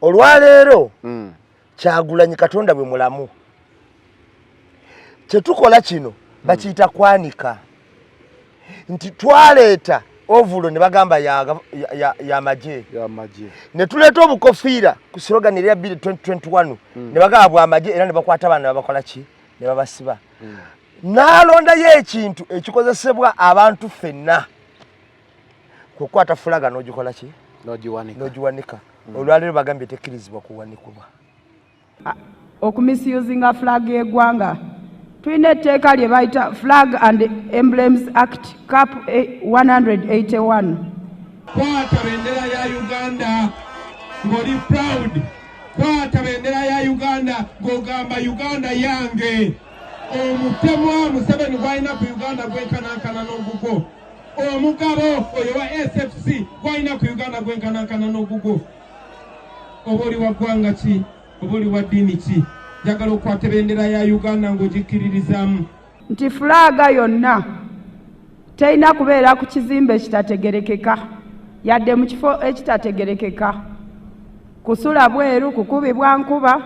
olwaleero Kyagulanyi Katonda bwe mulamu kyetukola kino bakiyita kwanika nti twaleeta ovulo ne bagamba ya maje ne tuleeta obukofiira ku slogan ya 2021 ne bagamba bwa maje era ne bakwata bana bakola ki ne babasiba nalonda ye ekintu ekikozesebwa abantu fenna kukwata fulaga n'ogikola ki n'ogiwanika olwaleero bagambye tekkirizibwa kuwanikibwa okumisuzinga flag y'eggwanga tulina etteeka lye bayita Flag and Emblems Act Cap 181 kwata bendera ya Uganda ng'oli proud kwata bendera ya Uganda ng'ogamba Uganda yange omutemwa Museveni gwalina ku Uganda gwenkanankana n'ogugo omugabo oyo wa SFC gwalina ku Uganda gwenkanankana n'ogugo oba oli wa ggwanga ki oba oli wa ddiini ki njagala okwata bendera ya Uganda ng'ogikiririzamu nti fulaga yonna terina kubeera ku kizimbe ekitategerekeka yadde mu kifo ekitategerekeka kusula bweru kukubibwa nkuba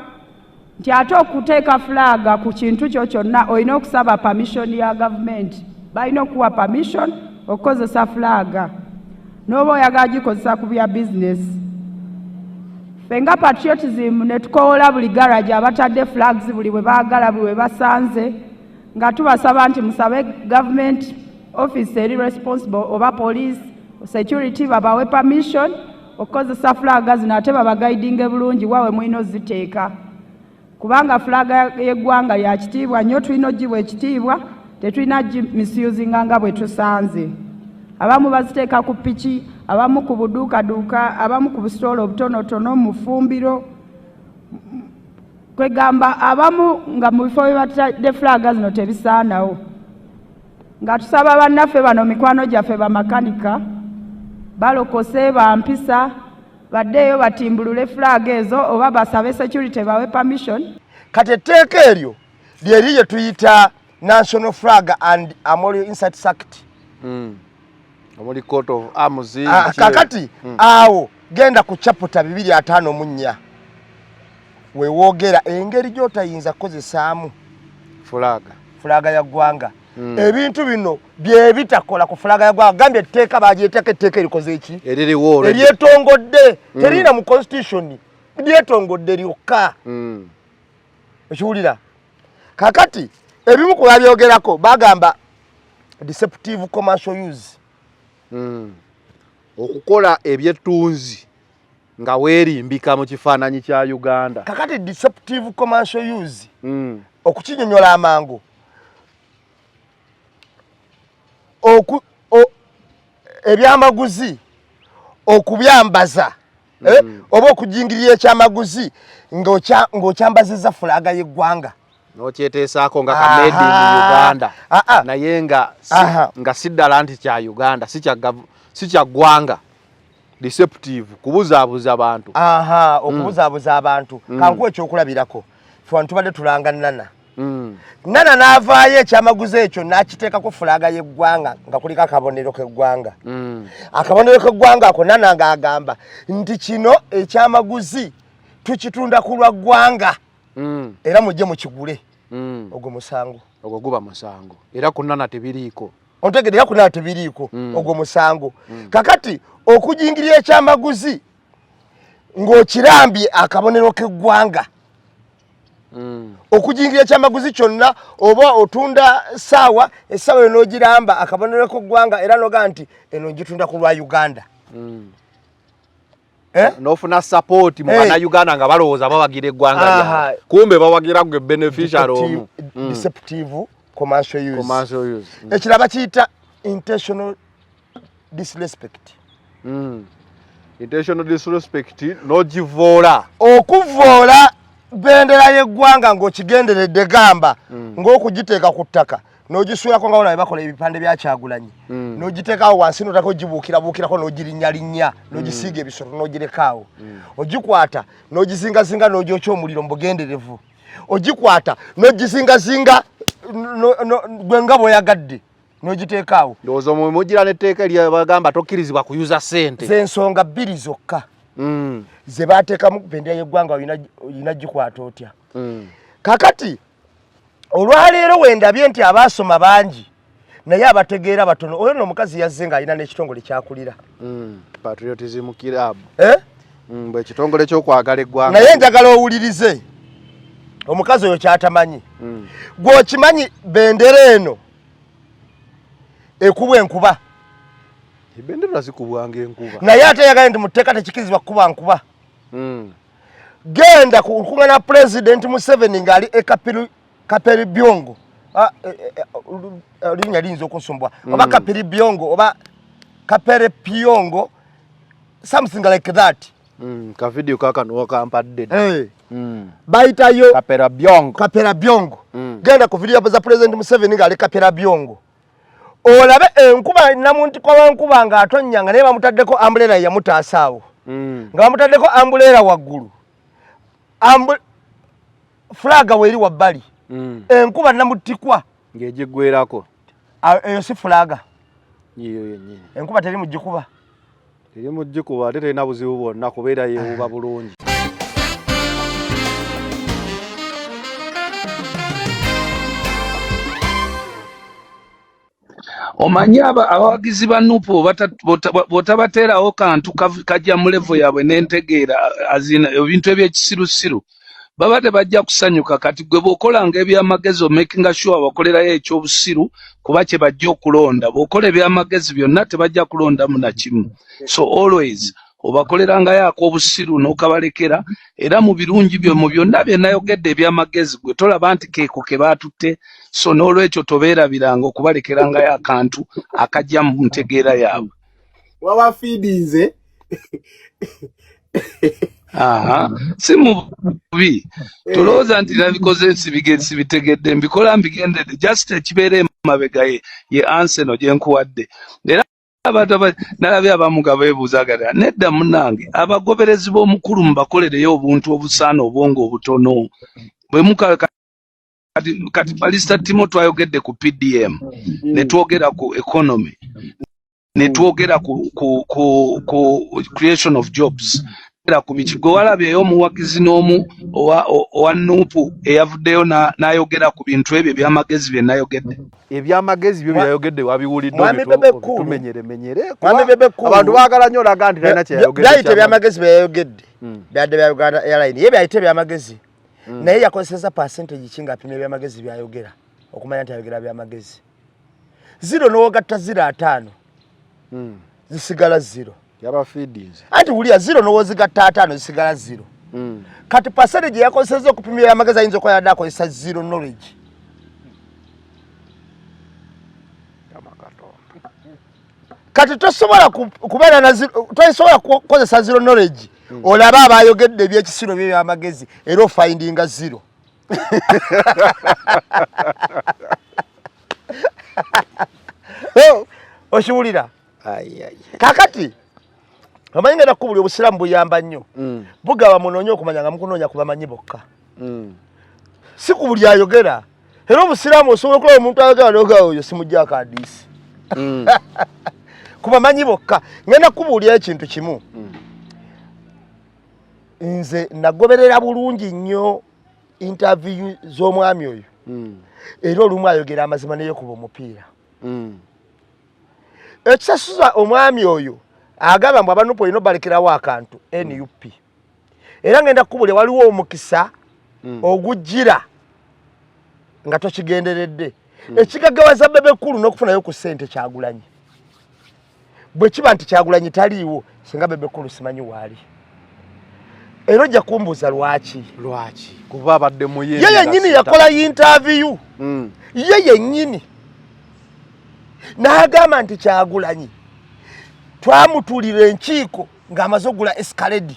nti ate okuteeka fulaga ku kintu kyo kyonna olina okusaba permission ya gavumenti balina okuwa permission okukozesa fulaga n'oba oyagala gikozesa ku bya bizinesi Fenga patriotism ne tukola buli garage abatadde flags buli bwe baagala buli bwe basanze nga tubasaba nti musabe government office eri responsible oba police security babawe permission okukozesa flaga zino ate babaguidinge bulungi wawe mwino oziteeka kubanga flaga y'eggwanga ya kitiibwa nnyo tulina ogibwa ekitiibwa tetulina misuzinga nga bwe tusanze abamu baziteeka ku piki abamu ku buduukaduuka abamu ku busitolo obutonotono mu fumbiro kwegamba abamu nga mu bifo bye batadde fulaga zino tebisaanawo nga tusaba bannaffe bano mikwano gyaffe bamakanika balokose bampisa baddeeyo batimbulule fulaga ezo oba basabe security bawe permission kati etteeka eryo lyeri lye tuyita National Flag and Armorial Inserts Act Omuli Court of Arms kakati awo genda ku chapter 254 we wogera engeri gyotayinza kozesaamu fulaga ya ggwanga ebintu bino bye bitakola ku fulaga ya ggwanga gambye etteeka bagyeteeka etteeka erikoze eki eryetongodde terina mu constitution lyetongodde lyokka ekiwulira kakati ebimu ku babyogerako bagamba deceptive commercial use okukola ebyettunzi nga weerimbika mu kifaananyi kya Uganda kakati deceptive commercial use okukinyonyola amangu ebyamaguzi okubyambaza oba okujingirira ekyamaguzi ng'okyambazizza fulaga y'eggwanga n'okyeteesaako nga ka made in Uganda naye nga siddala nti kya Uganda si kya ggwanga deceptive kubuzaabuza abantu okubuzaabuza abantu kankuwa ekyokulabirako fe tubadde tulanga nana n'avaayo ekyamaguzi ekyo n'akiteekako fulaga y'eggwanga nga kuliko akabonero k'eggwanga akabonero k'eggwanga ako nana ng'agamba nti kino ekyamaguzi tukitunda ku lwa ggwanga era mujje mukigule ogwo musango ogwo guba musango era kunana tebiriiko ontegedera kunana tebiriiko ogwo musango kakati okujingirira ekyamaguzi ng'okirambye akabonero k'eggwanga okujingirira ekyamaguzi kyonna oba otunda essaawa n'ogiramba akabonero k'eggwanga era noga nti eno ngitunda ku lwa Uganda nofuna support mu bana Uganda nga balowooza bawagira eggwanga lya kumbe bawagira gwe beneficiary omu deceptive commercial use ekiraba kiyita intentional disrespect intentional disrespect n'ogivoola okuvoola bendera y'eggwanga ng'okigenderedde gamba ng'okugiteeka ku ttaka n'ogisuulako nga wona bakola ebipande bya Kyagulanyi n'ogiteekaawo wansi n'otaka ogibuukirabuukirako n'ogirinnyalinnya n'ogisiiga ebisolo n'ogirekaawo ogikwata n'ogizingazinga n'ogyokya omuliro mu bugenderevu ogikwata n'ogizingazinga gwe nga bw'oyagadde n'ogiteekaawo ndowooza mugira n'etteeka eryabagamba tokkirizibwa kuyuza ssente z'ensonga bbiri zokka ze bateekamu bendera y'eggwanga olina gikwata otya. Kakati olwaleero wendabye nti abaasoma bangi naye abategeera batono. Oyo nno omukazi yazze ng'alina n'ekitongole kyakulira Patriotism Club. Bwe kitongole ky'okwagala eggwanga. Naye njagala owulirize omukazi oyo kyatamanyi. Gw'okimanyi bendera eno ekubwa enkuba. Bendera zikubwanga enkuba. Naye ate yagala nti mu tteeka tekikirizibwa kukuba nkuba. Genda kukuŋŋaana President Museveni ng'ali Kaperi Byongo. Linnya liyinza okunsumbwa. Oba Kaperi Byongo oba Kapere Pyongo, something like that. Ka video kakano wakampadde. Bayitayo Kapera Byongo. Kapera Byongo. Genda ku video za President Museveni ng'ali Kapera Byongo. Olabe enkuba namuntu kwa nkuba nga atonnyanga naye bamutaddeko umbrella yamutaasa awo. Nga bamutaddeko umbrella waggulu. Flaga weri wabbali. Enkuba namutikwa ng'egigwerako. Eyo si flaga. Yiyo yennyini. Enkuba teri mugikuba. Teri mugikuba ate terina buzibu bwonna kubeera yeewuuba bulungi. Omanyi abawagizi ba Nuupu bw'otabateerawo kantu kajja mu levo yaabwe n'entegeera azina ebintu eby'ekisirusiru baba tebajja kusanyuka. Kati gwe bw'okolanga ebyamagezi making sure bakolerayo ekyobusiru kuba kye bajja okulonda. Bw'okola ebyamagezi byonna tebajja kulondamu na kimu. So always obakolerangayo ak'obusiru n'okabalekera era mu birungi mu byonna bye nayogedde ebyamagezi gwe tolaba nti keeko ke baatutte. So n'olwekyo tobeerabiranga okubalekerangayo akantu akajja mu ntegeera yaabwe. Waba feedinze si mubi tolowooza nti nabikoze nsibitegedde mbikola mbigendedde just ekibeera emabega ye anseno gye nkuwadde. Era abantu nalabye abamu nga beebuuzagalira nedda munnange abagoberezi b'omukulu mubakolereyo obuntu obusaana obwongo obutono. Kati Balista Timo twayogedde ku PDM ne twogera ku economy ne twogera ku creation of jobs. Ku bikigo walabyeyo omuwagizi n'omu owa Nuupu eyavuddeyo n'ayogera ku bintu ebyo ebyamagezi bye nayogedde. Ebyamagezi byo byayogedde wabiwulidde tumenyere abantu baagala nnyo olaga nti talina kyeyayogedde. Byayita ebyamagezi bye yayogedde byadde bya Uganda Airline ye byayita ebyamagezi naye yakozeseza percentage ki ng'apima ebyamagezi byayogera okumanya nti ayogera byamagezi. 0 n'ogatta 0 5 zisigala 0. Yaba feedings. Anti wuliya 0 n'owozigatta 5 zisigala 0. Kati percentage yakozeseza okupima ebyamagezi ayinza okuba yadde akozesa 0 knowledge. Kati tosobola kubeera na tosobola kukozesa 0 knowledge olaba abayogedde ebyekisiro by'ebyamagezi era ofindinga 0. Oshiwulira kakati amanyi ngenda kubuli obusiramu buyamba nnyo bugaba munoonye okumanya nga mukunoonya ku bamanyi bokka si ku buli ayogera. Era obusiramu osobola okulaba omuntu ayogera n'ogaa oyo simuggyako hadiisi ku bamanyi bokka. Ngenda kubuulira ekintu kimu. Nze nagoberera bulungi nnyo interview z'omwami oyo era olumu ayogera amazima neyekuba omupiira. Ekisasuza omwami oyo agamba mbu abanupu olina obalekerawo akantu NUP. Era ngenda kubulya waliwo omukisa ogujjira nga tokigenderedde ekigaggawaza Bebekulu n'okufunayo ku ssente Kyagulanyi. Bwe kiba nti Kyagulanyi taliiwo singa Bebekulu simanyi waali. Era ojja kumbuuza lwaki kuba abadde mu ye yennyini yakola interview ye yennyini n'agamba nti Kyagulanyi twamutulira enkiiko ng'amaze ogula escalade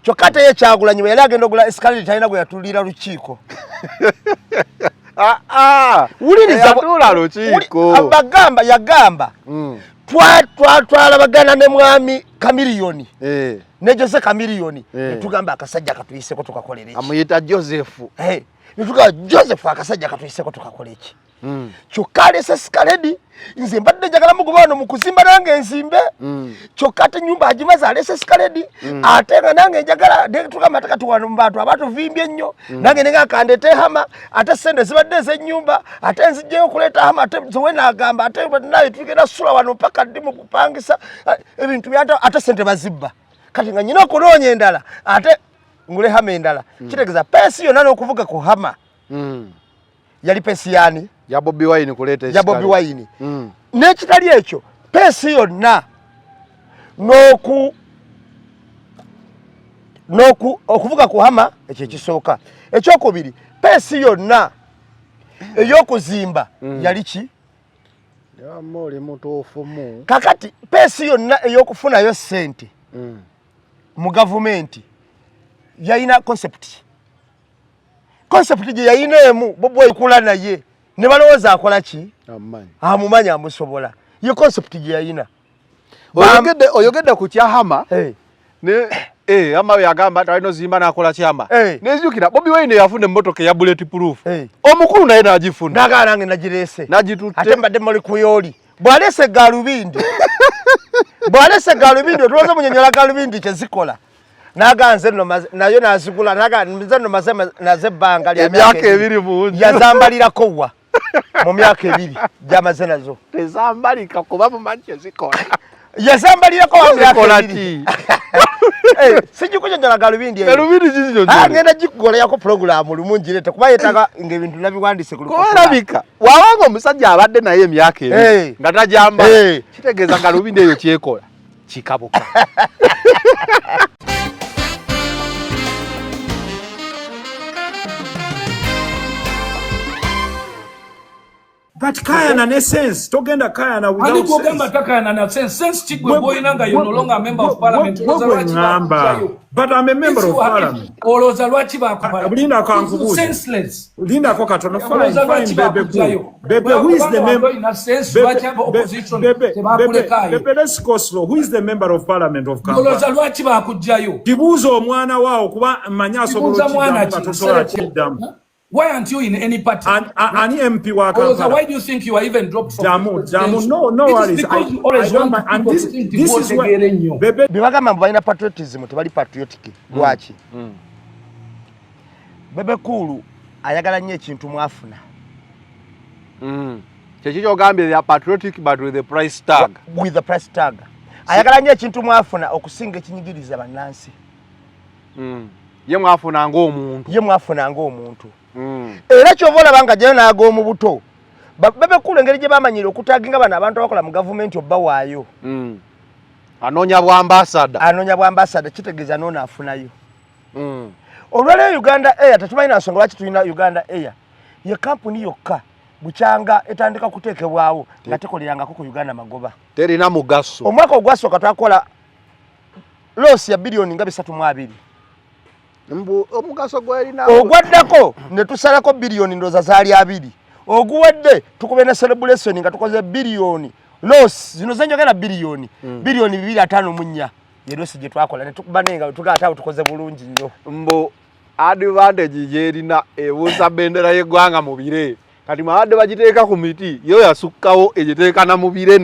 kyokka ate ye Kyagulanyi bwe yali agenda ogula escalade talina gwe yatulira lukiiko. Wuliriza lukiiko abagamba yagamba twalabagana ne mwami Kamiliyoni ne Jose Kamiliyoni netugamba akasajja katuyiseko tukakolera eki. Amuyita Joseph. Netugamba Joseph akasajja katuyiseko tukakola eki. kyokka alese sikaledi nze mbadde njagala mugoba wano mu kuzimba nange enzimbe kyokka ate ennyumba agimaze alese sikaledi ate nga nange njagala tugamba kati wano mu bantu abatuvimbye ennyo nange nenga kandete hama ate sente zibadde ez'ennyumba ate nzijjayo okuleeta hama ate zowe n'agamba ate naye tugenda sula wano mpaka ddi mu kupangisa ebintu ate sente bazibba kati nga nyina okunoonya endala ate ngule hama endala kitegeeza peesi yonna n'okuvuga ku hama yali peesi yaani ya Bobi Wine kuleeta ya Bobi Wine n'ekitali ekyo peesi yonna okuvuga ku hama ekyo ekisooka ekyokubiri peesi yonna ey'okuzimba yali ki kakati peesi yonna ey'okufunayo ssente mu gavumenti yayina concept gye yayina emu Bobi Wine kula naye ne balowooza akola ki amumanyi amusobola ye concept gye yayina oyogedde ku kyahama hama yagamba talina zimba nakola kyama nezijukira Bobi Wine yafuna emmotoka ya bulletproof omukulu naye nagifuna nagala nange nagireese nagitutte ate mbadde muli kuyooli bw'aleese galubindi otulooza munyonyola galubindi kyezikola naganze nayo nazigula nze no maze naze ebbanga lya myaka ebiri mungi yazambalirako wa mu myaka ebiri gyamaze nazo tezambalika kuba mumanyi kyezikola yazambalirako wa myaka ebiri sijikunyonyola galubindi ngenda gikugolerako puroguramu lumungireete kuba yetaga ngaebintu nabiwandiise kubalabika wabanga omusajja abadde naye emyaka ebiri nga tajamba kitegeeza galubindi eyo kyekola kikabuka But Kayana ne sense. Togenda Kayana without sense. Ani kugamba Kayana na sense chigwe boy nanga you no longer a member of parliament. But I'm a member of parliament. Oloza lwachi bakupala. Linda kankubuza. Senseless. Linda ko katono fine bebe who is the member in a sense lwachi opposition tebakulekayo. Bebe let's go slow. Who is the member of parliament of Kampala? Oloza lwachi bakujjayo. Kibuzo omwana wao kuba manyaso bolo. Why aren't you in any party? Ani MP wa Kampala. Why do you think you are even dropped from Jamu, no worries. Because you always want and this is where bibagamba balina patriotism tebali patriotic lwaki Bebe Cool ayagala nnyo ekintu mwafuna kyekyo ogambye ya patriotic but with the price tag ayagala nnyo ekintu mwafuna okusinga ekinyigiriza bannansi ye mwafuna ng'omuntu era kyova olaba jayo naaga mu buto Bebe Cool engeri gye bamanyire okutaginga bano abantu abakola mu gavumenti obbawaayo anoonya bwambasada kitegeeza noona afunayo olwaleero Uganda Air tetumanyi nsonga lwaki tulina Uganda Air ye kampuni yokka bukyanga etandika kuteekebwawo nga tekolerangako ku Uganda magoba terina mugaso omwaka ogwasooka twakola losi ya bilioni nga 3.2 omugaso gwalina ogwaddako ne tusalako bilioni ndoza zaali 2 oguwedde tukube ne celebration nga tukoze bilioni loss zino zenjogera bilioni 2.54 yerosi gye twakola ne tukuba nenga tugaatawo tukoze bulungi nnyo mbo advantage yerina ebuusa bendera y'eggwanga mu bire kati mabadde bagiteeka ku miti yo yasukkawo egiteeka na mu bire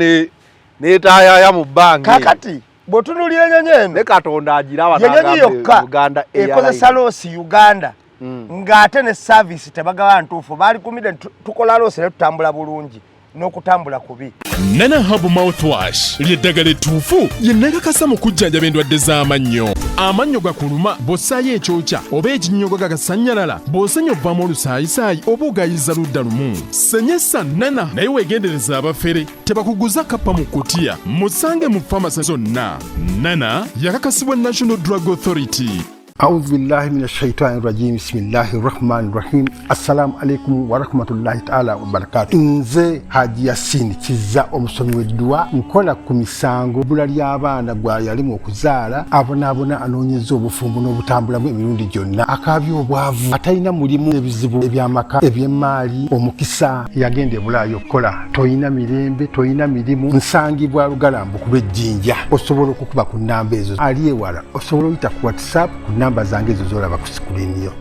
n'etaayaya mu bbange kakati bw'otunuulira ennyonyi eno ne Katonda agiraba n'agamba Uganda ekozesa loosi Uganda ng'ate ne service tebagaba ntuufu baali kumide tukola loosi ne tutambula bulungi n'okutambula kubi. Nana Hub Mouthwash ly'eddagala ettuufu lye neegakasa mu kujjanjaba endwadde z'amannyo. Amannyo gakuluma bw'ossaayo ekyokya oba ekinnyogo gagasanyalala bw'osenya ovaamu olusaayisaayi oba ogayiza ludda lumu. Senyesa Nana naye weegendereza abafere tebakuguza kappa mu kkutiya musange mu famasi zonna. Nana yakakasibwa National Drug Authority. أعوذ بالله من الشيطان الرجيم بسم الله الرحمن الرحيم السلام عليكم ورحمة الله تعالى وبركاته nze Haji Yasin kiza omusomi w'eddwa nkola ku misango bula ly'abaana gwa yalimu okuzaala abonaabona anoonyeza obufumbo n'obutambulamu emirundi gyonna akaabya obwavu atalina mulimu ebizibu eby'amaka eby'emmaali omukisa yagenda ebulaayo okukola toyina mirembe toyina mirimu nsangibwa lugalambu kuba ejjinja osobola okukuba ku nnamba ezo ali ewala osobola oyita ku WhatsApp ku namba zange ezo z'olaba ku screen yo.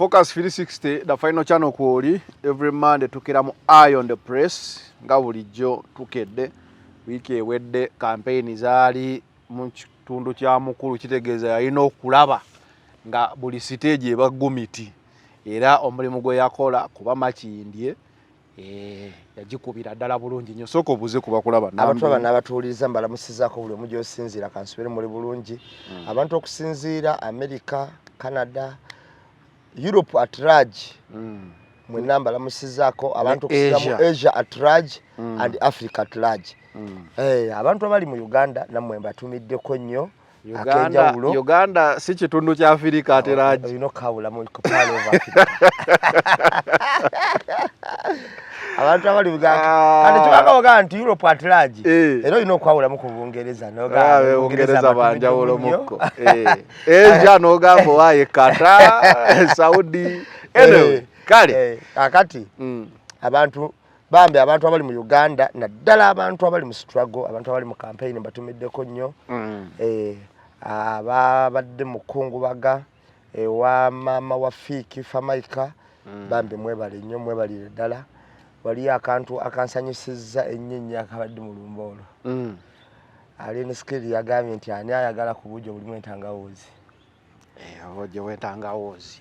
Focus 360 the final channel kwoli every Monday tukira mu Eye on the Press nga bulijjo tukedde wiki ewedde campaign zaali mu kitundu kya mukulu kitegeeza yalina okulaba nga buli stage eba gumiti era omulimu gwe yakola kuba makindye yagikubira ddala bulungi nnyo soko buze kuba kulaba abantu abatuuliriza mbalamusizaako buli omu gy'osinziira kansubire muli bulungi abantu okusinziira America, Canada, Europe at large mwenna mbalamusizaako abantu okusinziira mu Asia at large and Africa at large abantu abali mu Uganda nammwe mbatumiddeko nnyo Uganda si kitundu kya Africa at large you know kawula mu part of Africa abantu abali Uganda kandi kibanga oga nti Europe at large era you know kwawula mu Bungereza noga Bungereza banjawulo mukko Asia nogamba waye Qatar Saudi anyway kale akati abantu bambe abantu abali mu Uganda naddala abantu abali mu struggle abantu abali mu campaign mbatumiddeko nnyo ababadde mukungubaga ewa mama wa Fiki Famaika bambe mwebale nnyo mwebalire ddala wali akantu akansanyusizza ennyenya akabadde mu Lumbolo ali ne skill yagambye nti ani ayagala ku bujjo bulimu entangawuzi oje wentangawuzi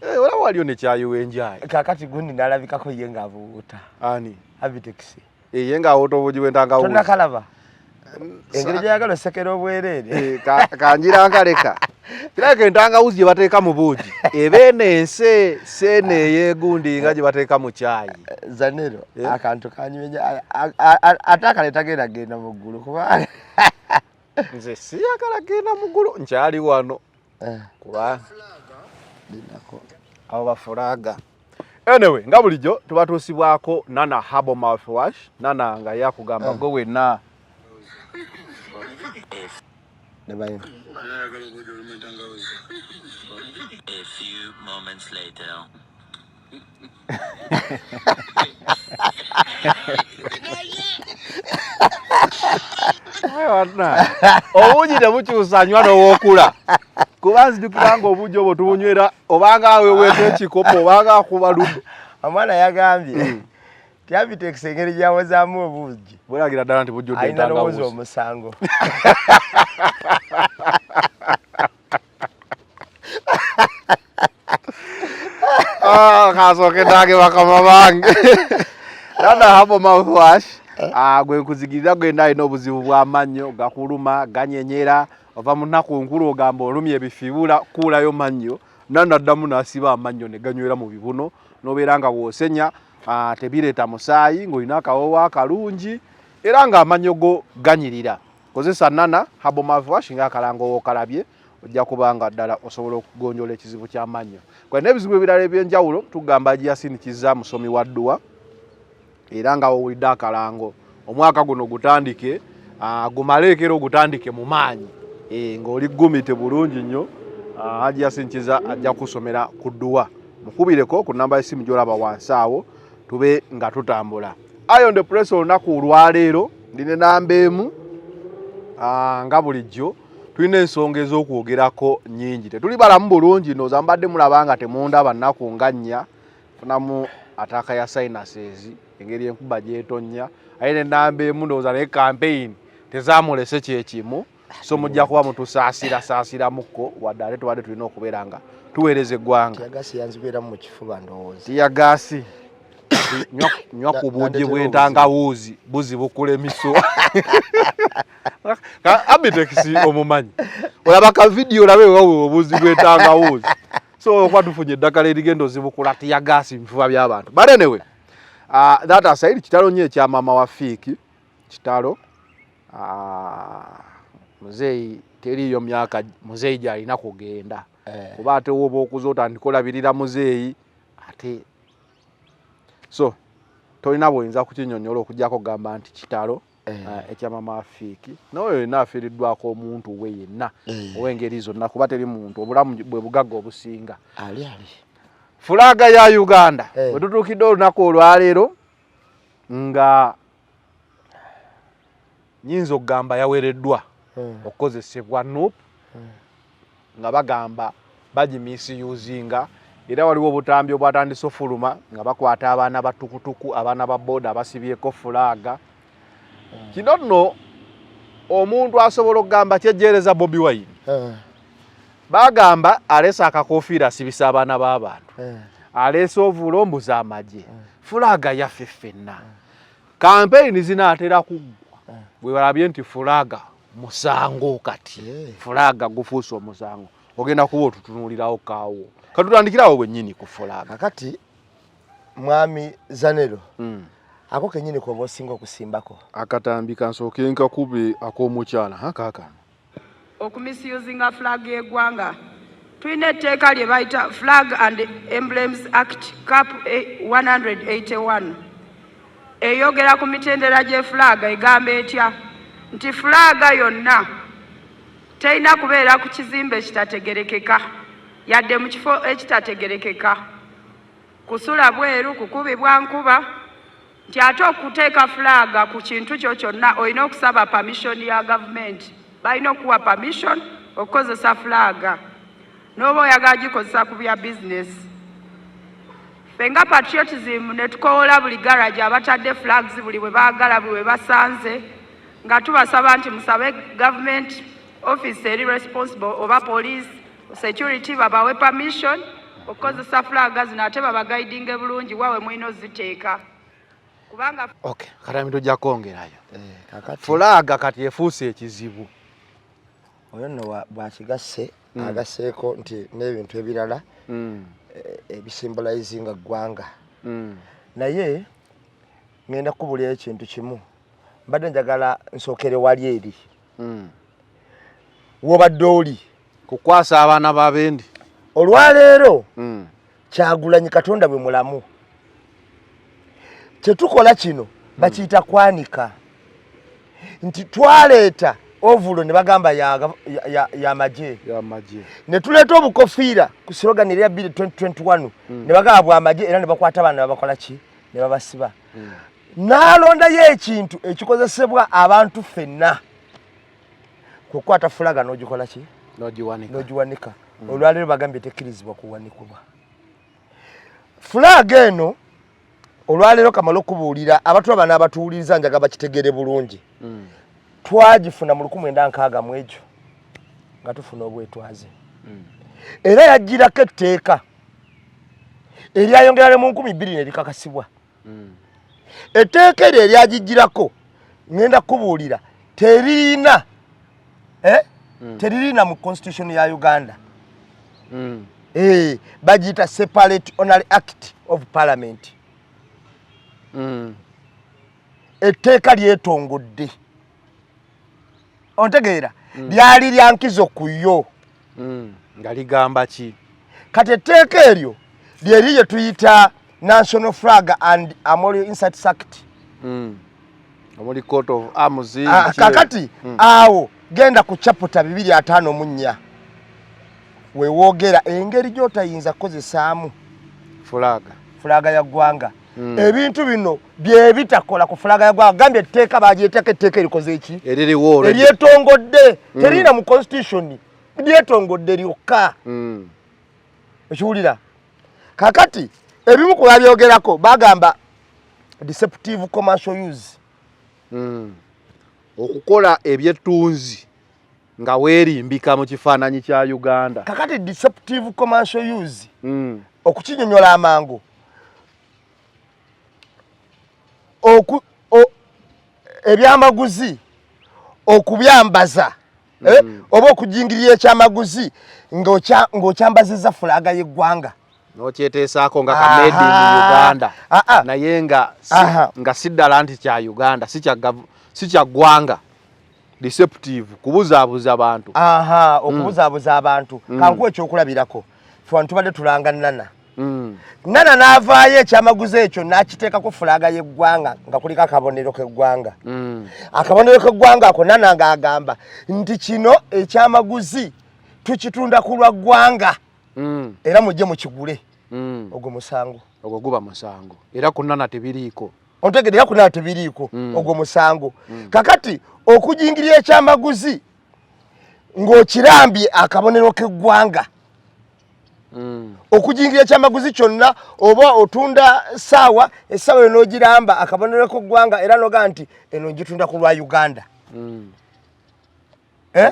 wala waliyo ne kyayiwe enjaye kakati gundi nalabikako ye ngaavuuta ani Avitex ye ngaavuuta obuji wentangawuzi tonna kalaba engeri gyayagala osekera obwereere kanjira nkaleka kiraka entangawuzi gye bateeka mu buugi ebeenense seene eyeegundi nga gye bateeka mu caayi Zanero akantu kanyumenya ate akaleta genda mu ggulu kuba nze siyagala genda mu ggulu nkyali wano kuba abo bafulaga anyway nga bulijjo tubatuusibwako Nana Herbal Mouthwash Nana nga yakugamba go wenna nebayo A few moments later. obuugi tebukyusanywa n'owookula kuba nzijukira nga obuugi obwo tubunywera obanga aweweeta ekikopo obanga akuba luddo omwana yagambye ti Avitex engeri gyawozaamu obuugi bweragira ddala nti bujjudde entangawuzi omusango kasooke ndange bakama bange Nana Herbal Mouthwash gwe nkuzigirira gwenda alina obuzibu bw'amannyo gakuluma ganyenyera ova mu nnaku nkulu ogamba olumya ebifibula kuulayo mannyo Nana addamu n'asiba amannyo ne ganywera mu bibuno n'obeera nga w'osenya tebireeta musaayi ng'olina akawoowo akalungi era ng'amannyo go ganyirira kozesa Nana Herbal Mouthwash ng'akalango w'okalabye ojja kubanga ddala osobola okugonjola ekizibu ky'amannyo kwe n'ebizibu ebirala eby'enjawulo tugamba agiyasindikiza musomi wa dduwa era nga wowulidde akalango omwaka guno gutandike gumaleekera ogutandike mu maanyi ng'oli gumite bulungi nnyo agiyasindikiza ajja kusomera ku dduwa mukubireko ku namba y'essimu gy'olaba wansi awo tube nga tutambula Eye on the Press olunaku olwaleero ndine namba emu nga bulijjo tulina ensonga ez'okwogerako nnyingi tetuli balamu bulungi nooza mbadde mulaba nga temundaba nnaku nga nnya funamu ataaka ya sinuses engeri enkuba gy'etonnya aye n'ennamba emu ndowooza naye campaign tezaamulese kyekimu so mujja kuba mutusaasirasaasiramukko wadde ate tubadde tulina okubeera nga tuweereza eggwanga tiyagasi yanzibeeramu mu kifuba ndowooza tiyagasi nywa ku buugi bw'entangawuuzi buzi bukula emiso Avitex omumanyi olaba ka video olabe wawe obuzi bw'entangawuuzi so okuba tufunye eddagala erigenda ozibukula tiyagasi mubifuba by'abantu but anyway that aside kitalo nnyo ekya maama wa Fiiki kitalo muzeeyi teriyo myaka muzeeyi gy'alina kugenda kuba ate woba okuza otandika olabirira muzeeyi ate so tolina bw'oyinza kukinyonnyola okujjako kugamba nti kitalo ekya maama wa Fiiki n'oyo yenna afiiriddwako omuntu we yenna ow'engeri zonna kuba teri muntu obulamu bwe bugagga obusinga ali fulaga ya Uganda bwe tutuukidde olunaku olwaleero nga nyinza okugamba yaweereddwa okukozesebwa NUP nga bagamba bagimisuzinga era waliwo obutambi obwatandise ofuluma nga bakwata abaana batukutuku abaana ba boda basibyeko fulaga kino nno omuntu asobola okugamba kyejjereza Bobi Wine bagamba alesa akakofiira asibisa abaana b'abantu alesa ovulo mbuza amagye fulaga yaffe ffenna kampeyini zinaatera kuggwa bwe balabye nti fulaga musango kati fulaga gufuuse omusango ogenda kuba otutunuulirawo kaawo katutandikirawo bwennyini ku fulaga kati mwami Zanero ako kenyini ko bosinga okusimbako akatambi kansooke nkakube ak'omukyala kaakano okumisuzinga flag y'eggwanga tulina etteeka lye bayita Flag and Emblems Act Cap 181 eyogera ku mitendera gy'efulaga egamba etya nti fulaga yonna terina kubeera ku kizimbe ekitategerekeka yadde mu kifo ekitategerekeka kusula bweru kukubibwa nkuba nti ate okuteeka fulaga ku kintu kyo kyonna olina okusaba permission ya gavumenti balina okuwa permission okukozesa fulaga n'oba oyagala gikozesa ku bya bizinesi ffe nga patriotism ne tukoola buli garage abatadde flags buli bwe baagala buli bwe basanze nga tubasaba nti musabe government office eri responsible oba police security babawe permission okukozesa flaga zino ate babagaidinge bulungi wawe mwino ziteeka kubanga okay katami tujja kwongerayo fulaga kati efuuse ekizibu oyo nno bwakigasse agasseeko nti n'ebintu ebirala ebisymbolizinga ggwanga naye ngenda kubulya ekintu kimu mbadde njagala nsookere wali eri wobadde oli kukwasa abaana b'abendi olwaleero Kyagulanyi Katonda bwe mulamu kyetukola kino bakiyita kwanika nti twaleeta ovulo ne bagamba ya magye ne tuleeta obukofiira ku slogan ya 2021 ne bagamba bwa magye era ne bakwata abaana babakola ki ne babasiba n'alondayo ekintu ekikozesebwa abantu ffenna kukwata fulaga n'ogikola ki n'ogiwanika olwaleero bagambye tekkirizibwa kuwanikibwa fulaga eno olwaleero kamala okubuulira abatulaba n'abatuwuliriza njaga bakitegere bulungi twagifuna mu 1960 mu egyo nga tufuna obwetwaze era yagirako etteeka eryayongera mu 2000 ne likakasibwa etteeka eryo eryagigirako ngenda kubuulira terina terina mu constitution ya Uganda bagiyita Separate Honorary Act of Parliament etteeka lyetongodde ontegeera lyali lyankizo kuyo nga ligamba ki kati etteeka eryo lyeri lye tuyita National Flag and Armorial Inserts Act omuli Coat of Arms kakati awo genda ku chapter 254 wewoogera engeri gy'otayinza kukozesaamu fulaga ya ggwanga ebintu bino bye bitakola ku fulaga ya ggwanga gambye etteeka bagyeteeka etteeka erikoze eki eryetongodde terina mu constitution lyetongodde lyokka ekiwulira kakati ebimu ku babyogerako bagamba deceptive commercial use okukola ebyettunzi nga weerimbika mu kifaananyi kya Uganda kakati deceptive commercial use okukinyonyola amangu ebyamaguzi okubyambaza oba okujingirira ekyamaguzi ng'okyambazizza fulaga y'eggwanga n'okyeteesaako nga ka made in Uganda naye nga si ddala nti kya Uganda si kya ggwanga deceptive kubuzaabuza abantu okubuzaabuza abantu kankuwa ekyokulabirako fe tubadde tulanga Nana Nana n'avaayo ekyamaguzi ekyo n'akiteekako fulaga y'eggwanga nga kuliko akabonero k'eggwanga akabonero k'eggwanga ako Nana ng'agamba nti kino ekyamaguzi tukitunda ku lwa ggwanga era mujje mukigule ogwo musango ogwo guba musango era ku Nana tebiriiko ontegedera ku Nana tebiriiko ogwo musango kakati okujingirira ekyamaguzi ng'okirambye akabonero k'eggwanga okujingira kyamaguzi kyonna oba otunda sawa esawa eno giramba akabonero ko gwanga era noga nti eno ngitunda ku lwa Uganda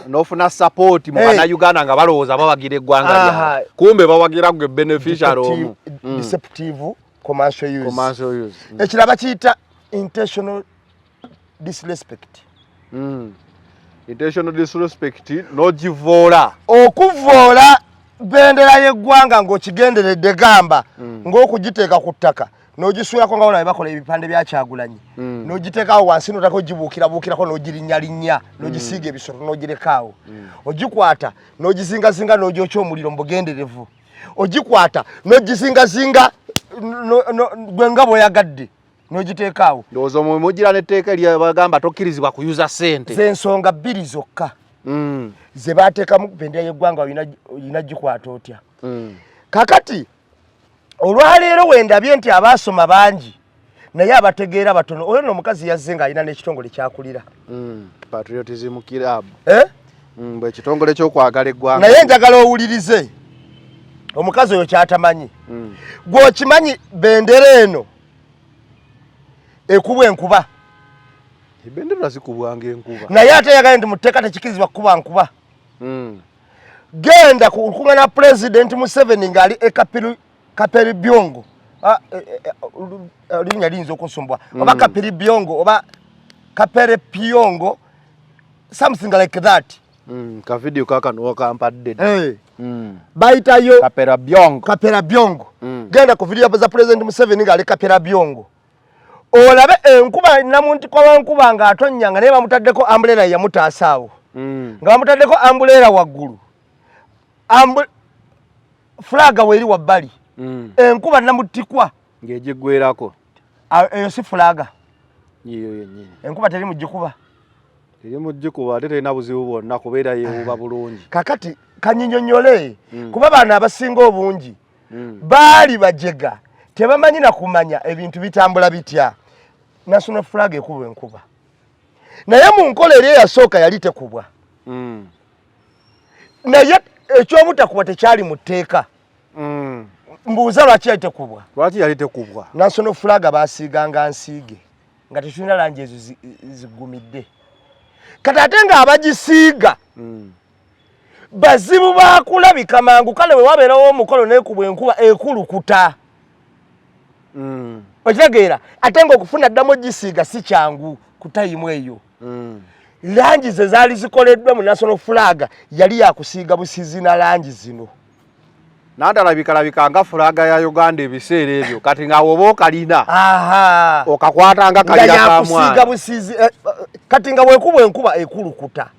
nofuna support mu bana Uganda nga balowooza bawagira eggwanga lya kumbe bawagira gwe beneficiary omu deceptive commercial use ekiraba kiyita intentional disrespect intentional disrespect nogivoola okuvoola bendera y'eggwanga ng'okigenderedde gamba ng'okugiteeka ku ttaka n'ogisuulako nga wona bakola ebipande bya Kyagulanyi n'ogiteekaawo wansi n'otako gibuukirabuukirako n'ogirinnyalinnya n'ogisiiga ebisolo n'ogirekaawo ogikwata n'ogizingazinga n'ogyokya omuliro mu bugenderevu ogikwata n'ogizingazinga gwe nga bw'oyagadde n'ogiteekaawo ndowooza omwe mugira n'etteeka eryabagamba tokkirizibwa kuyuza ssente z'ensonga bbiri zokka ze baateekamu bendera y'eggwanga olina gikwata otya kakati olwaleero wendabye nti abaasoma bangi naye abategeera batono oyo n'omukazi yazze ng'alina n'ekitongole kyakulira patriotism club bwe ekitongole ky'okwagala eggwanga naye njagala owulirize omukazi oyo kyatamanyi gw'okimanyi bendera eno ekubwa enkuba ebendera zikubwanga enkuba naye ate yagala nti mu tteeka tekikirizibwa kukuba nkuba genda ku nkungana President Museveni ng'ali Kaperi Byongo linnya liyinza okunsumbuwa oba Kaperi Byongo oba Kapere Pyongo something like that ka video kakano wakampadde bayitayo Kapera Byongo genda ku video za President Museveni ng'ali Kapera Byongo olabe enkuba namuntu kwa wankuba nga atonnyanga naye bamutaddeko umbrella yamutaasaawo nga bamutaddeko umbrella waggulu flaga weri wabbali enkuba namutikwa ng'egigwerako eyo si flaga yiyo yennyini enkuba teri mugikuba ate terina buzibu bwonna kubeera yeewuba bulungi kakati kanyinyonyole kuba baana abasinga obungi baali bajega tebamanyi na kumanya ebintu bitambula bitya national flag ekubwa enkuba naye mu nkola eri eyasooka yali tekubwa naye ekyobutakubwa tekyali mu tteeka mbuuza lwaki yali tekubwa national flag baasiiganga nsiige nga tetulina langi ezo zigumidde kati ate nga abagisiiga bazibu bakulabika mangu kale we wabeerawo omukolo n'ekubwa enkuba ekulukuta okitegeera ate ng'okufuna ddamu ogisiiga si kyangu ku tayimu eyo langi ze zaali zikoleddwa mu national flag yali yakusiiga busiizi na langi zino nandalabika nga fulaga ya Uganda ebiseera ebyo kati nga woba okalina okakwata nga kalira ka mwana busiizi kati nga bwekubwa enkuba ekulukuta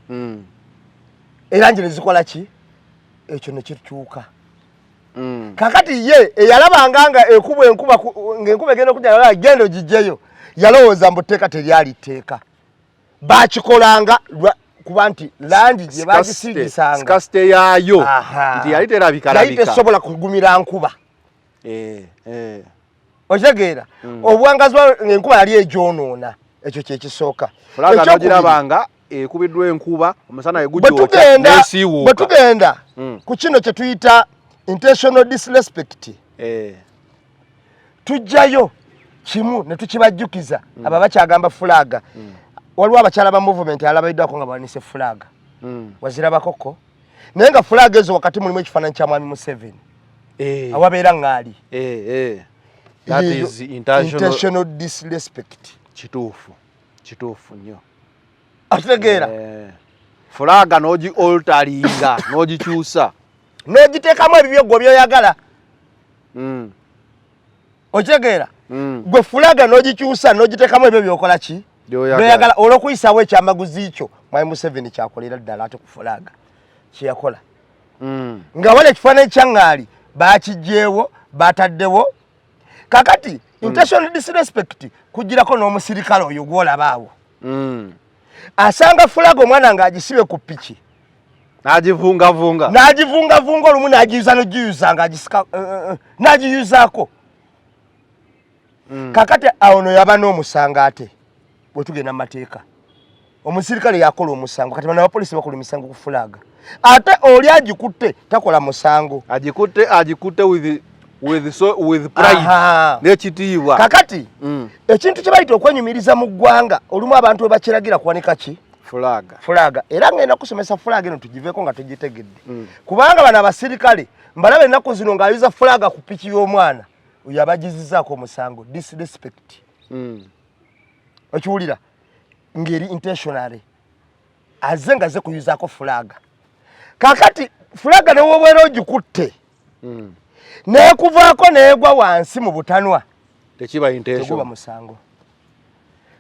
erangi ne zikola ki ekyo ne kikyuka kakati ye eyalabanga nga ekubwa enkuba ng'enkuba egenda okujja genda ogijjeyo yalowooza mbu tteeka teryali tteeka baakikolanga kuba nti langi gye bagisiigisanga sikasite yaayo nti yali terabika tesobola kugumira nkuba okitegeera obuwangazi ng'enkuba yali egyonoona ekyo kyekisooka fulaga nogirabanga ekubiddwa enkuba omusana egujjooka n'esiiwuuka bwe tugenda ku kino kye tuyita intentional disrespect tujjayo kimu ne tukibajjukiza abo bakyagamba fulaga waliwo abakyala ba movement alabayiddwako nga bawanise fulaga wazirabakoko naye nga fulaga ezo wakati mulimu ekifaananyi kya mwami Museveni awabeera ŋŋaali that is intentional disrespect kituufu nnyo akitegeera fulaga n'ogi oltaringa n'ogikyusa n'ogiteekamu ebibyo gwe byoyagala okitegeera gwe fulaga n'ogikyusa n'ogiteekamu ebyo byokola ki byoyagala olw'okuyisaawo ekyamaguzi kyo mwami Museveni kyakolera ddala ate ku fulaga kyeyakola nga wala ekifaananyi kya ŋŋaali baakijjeewo bataddewo kakati intentional disrespect kugirako n'omusirikale oyo gw'olabaawo asanga fulaga omwana ng'agisibye ku piki n'agivungavunga olumu n'agiyuza n'ogiyuza n'agiyuzaako kakati awo no yaba n'omusanga ate bwe tugenda mu mateeka omusirikale yakola omusango kati bano abapoliisi bakola emisango ku fulaga ate oli agikutte takola musango agikutte with pride n'ekitiibwa kakati ekintu kye bayita okwenyumiriza mu ggwanga olumu abantu we bakiragira kuwanika ki fulaga era ngenda kusomesa fulaga eno tugiveeko nga tugitegedde kubanga bano abasirikale mbalaba ennaku zino ng'ayuza fulaga ku piki y'omwana oyo abagizizaako omusango disrespect okiwulira ngeri intentionally aze ngaze kuyuzaako fulaga kakati fulaga newobwera ogikutte nekuvaako neegwa wansi mu butanwa teguba musango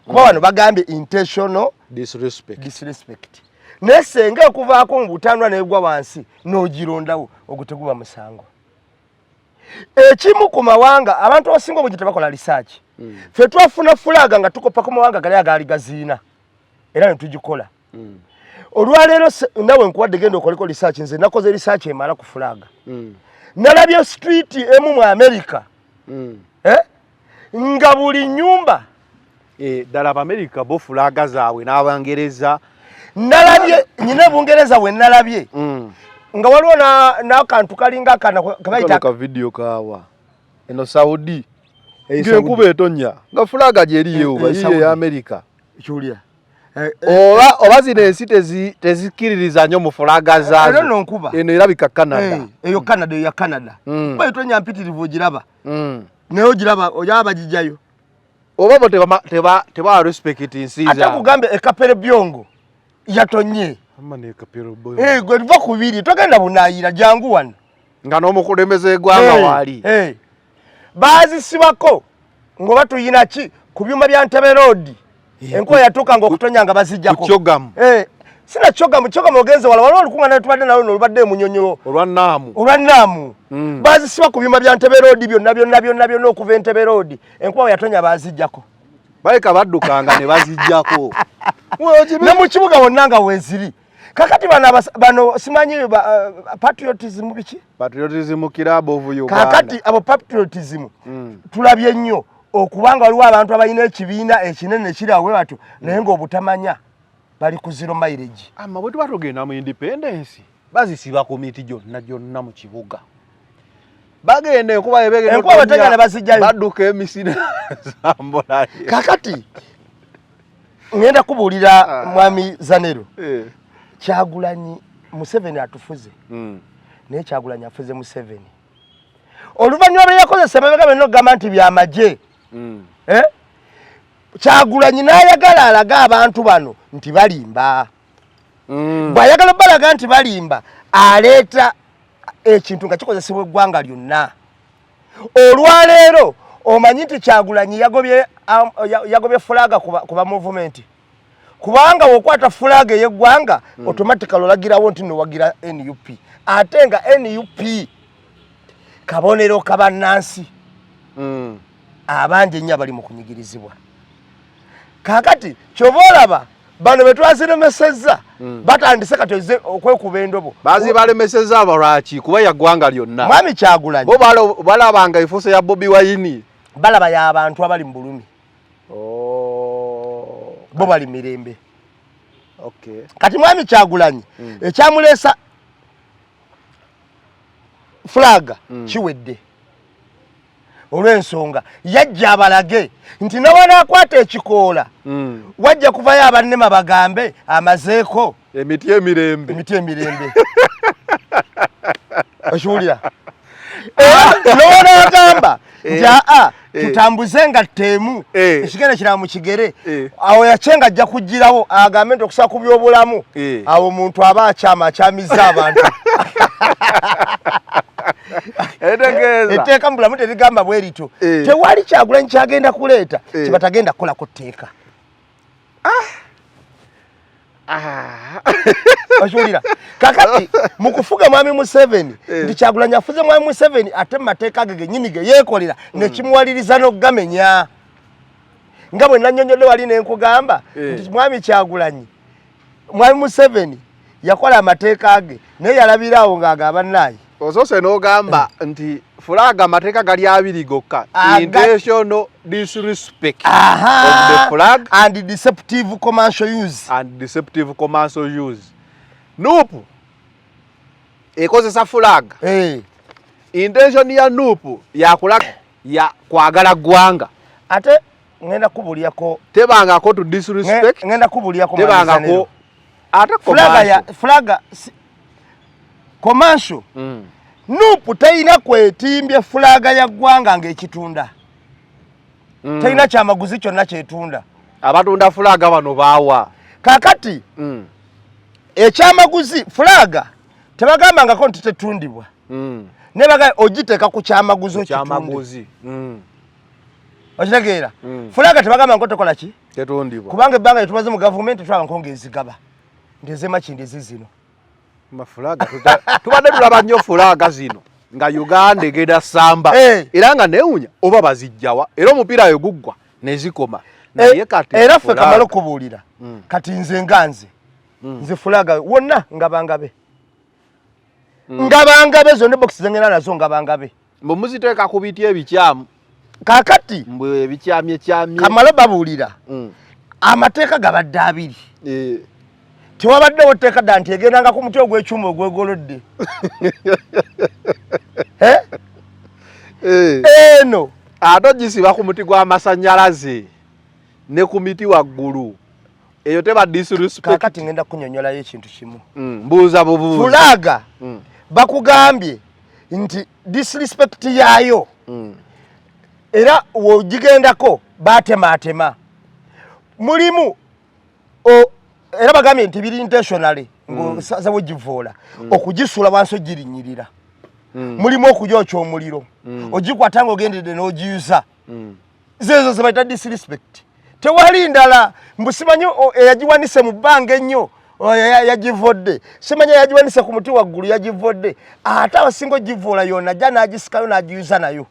kuba wano bagambye intentional disrespect naye senga ekuvaako mu butanwa neegwa wansi n'ogirondawo oguteguba musango ekimu ku mawanga abantu abasinga obungi tebakola research ffe twafuna fulaga nga tukopa ku mawanga gali agaali gaziina era ne tugikola olwaleero nawe nkuwadde genda okoleko research nze nakoze research emala ku fulaga nalabye street emu mu America nga buli nyumba ddala Abamerika bo fulaga zaabwe n'Abangereza nalabye nyine Bungereza we nalabye nga waliwo n'akantu kalinga akana kabayita ka video kawa eno Saudi ng'enkuba etonnya nga fulaga gyeriyo yiye ya America Julia oba zino ensi tezikiririza nnyo mu fulaga zaazo eno erabika Canada eyo Canada ya Canada kuba etonnya mpitirivu ogiraba naye ogiraba oyaba gijjayo oba bo teba respect nsi zaabwe ate kugambe ekapere byongo yatonye amane ekapere byongo gwe tuva ku biri togenda bunaayira jangu wano nga n'omukulembeze eggwanga waali baazisibako ng'oba tuyina ki ku byuma bya Ntebe Road enkuba yatuuka ng'okutonya nga bazijjako kyogamu sina kyogamu ogenze wala waliwo olukuŋŋaana tubadde nalwo nolubadde emunyonyo olwannaamu baazisiba ku byuma bya Ntebe Road byonna okuva Entebe Road enkuba yatonya baazijjako baleka baddukanga ne bazijjako ne mu kibuga wonna nga weeziri kakati bano simanyi patriotism biki patriotism club of Uganda kakati abo patriotism tulabye nnyo okubanga waliwo abantu abalina ekibiina ekinene kirawe batyo naye ng'obutamanya bali ku zero mileage bwe tuba tugenda mu independence bazisiba komiti gyonna mu kibuga bagenda enkuba batanya ne bazijjayo badduka emisina zambola kakati ngenda kubuulira mwami Zanero Kyagulanyi Museveni atufuze naye Kyagulanyi afuze Museveni oluvannyuma bye yakozesa babega beno gamba nti byamagye Kyagulanyi n'ayagala alaga abantu bano nti balimba bw'ayagala balaga nti balimba aleeta ekintu nga kikozesebwa eggwanga lyonna olwaleero omanyi nti Kyagulanyi yagobye fulaga kuba movement kubanga wokwata fulaga ey'eggwanga automatically olagirawo nti nowagira NUP ate nga NUP kabonero kabannansi abangi ennyo abali mu kunyigirizibwa kakati kyova olaba bano betwaziremesezza batandise kati okwekuba endobo bazibalemesezza abalwaki kuba yaggwanga lyonna mwami Kyagulanyi bo balabanga efuuso ya Bobi Wine balaba y'abantu abali mu bulumi bo bali mirembe kati mwami Kyagulanyi ekyamuleesa fulaga kiwedde olw'ensonga yajja abalage nti nawanaakwata ekikoola wajja kuvayo abannema bagambe amazeeko emiti emirembe okiwulira nawanagamba nti tutambuze nga tteemu ekigere kiraba mu kigere awo yakyenga ajja kugirawo agambe nti okusaba ku byobulamu awo omuntu aba akyamizza abantu etteeka mubulamu terigamba bwe lityo tewali Kyagulanyi kyagenda kuleeta kibatagenda kukolako tteeka okiwulira kakati mu kufuga mwami Museveni nti Kyagulanyi afuze mwami Museveni ate mu mateeka ge gennyini ge yeekolera ne kimuwaliriza n'ogamenya nga bwe nannyonnyodde wali ne nkugamba nti mwami Kyagulanyi mwami Museveni yakola amateeka ge naye yalabiraawo ng'agamba naye osoose n'ogamba nti fulaga amateeka gali abiri gokka intentional disrespect of the flag and deceptive commercial use Nuupu ekozesa fulaga intention ya Nuupu yakulaga ya kwagala gwanga ate ngenda kubulyako tebangako to disrespect ngenda kubulyako tebangako ate fulaga commercial Nuupu tayina kwetimbye fulaga ya gwanga ng'ekitunda tayina kyamaguzi kyonna kyetunda abatunda fulaga bano baawa kakati ekyamaguzi fulaga tebagambangako nti tetundibwa ne baga ogiteeka ku kyamaguzi kyamaguzi okitegeera fulaga tebagamba nko tekola ki tetundibwa kubanga ebbanga lyetumaze mu gavumenti tulaba nkonga ezigaba ndezemakindizi zino mafulaga tubadde tulaba nnyo fulaga zino nga Uganda egenda samba era nga neewunya oba bazijjawa era omupiira yo guggwa nezikoma naye kati era ffe kamala okubuulira kati nze nganze nze fulaga wonna ngabangabe ngabangabe zonna box zengena nazo ngabangabe mbu muziteeka ku biti ebikyamu kakati mbu ebikyamye kamala babuulira amateeka gabadde abiri tewabaddewo tteeka dda nti egendanga ku muti ogw'ekyuma ogwegolodde eno ate ogisiba ku muti gw'amasannyalaze ne ku miti waggulu eyo teba disrespect kakati ngenda kunyonyolayo ekintu kimu mbuuza bubuuza fulaga bakugambye nti disrespect yaayo era wogigendako batematema mulimu era bagambye nti biri intentionally ngosaza wogivoola okugisula wansi ogirinyirira mulimu okujoocha omuliro ogikwata nga ogendedde n'ogiyuza zezo zebayita disrespect tewali ndala mbusimanyi eyagiwanise mu bbanga ennyo yagivodde simanyi yagiwanise ku muti waggulu yagivodde ate abasinga ogivoola yonna ajja n'agisikayo n'agiyuza nayo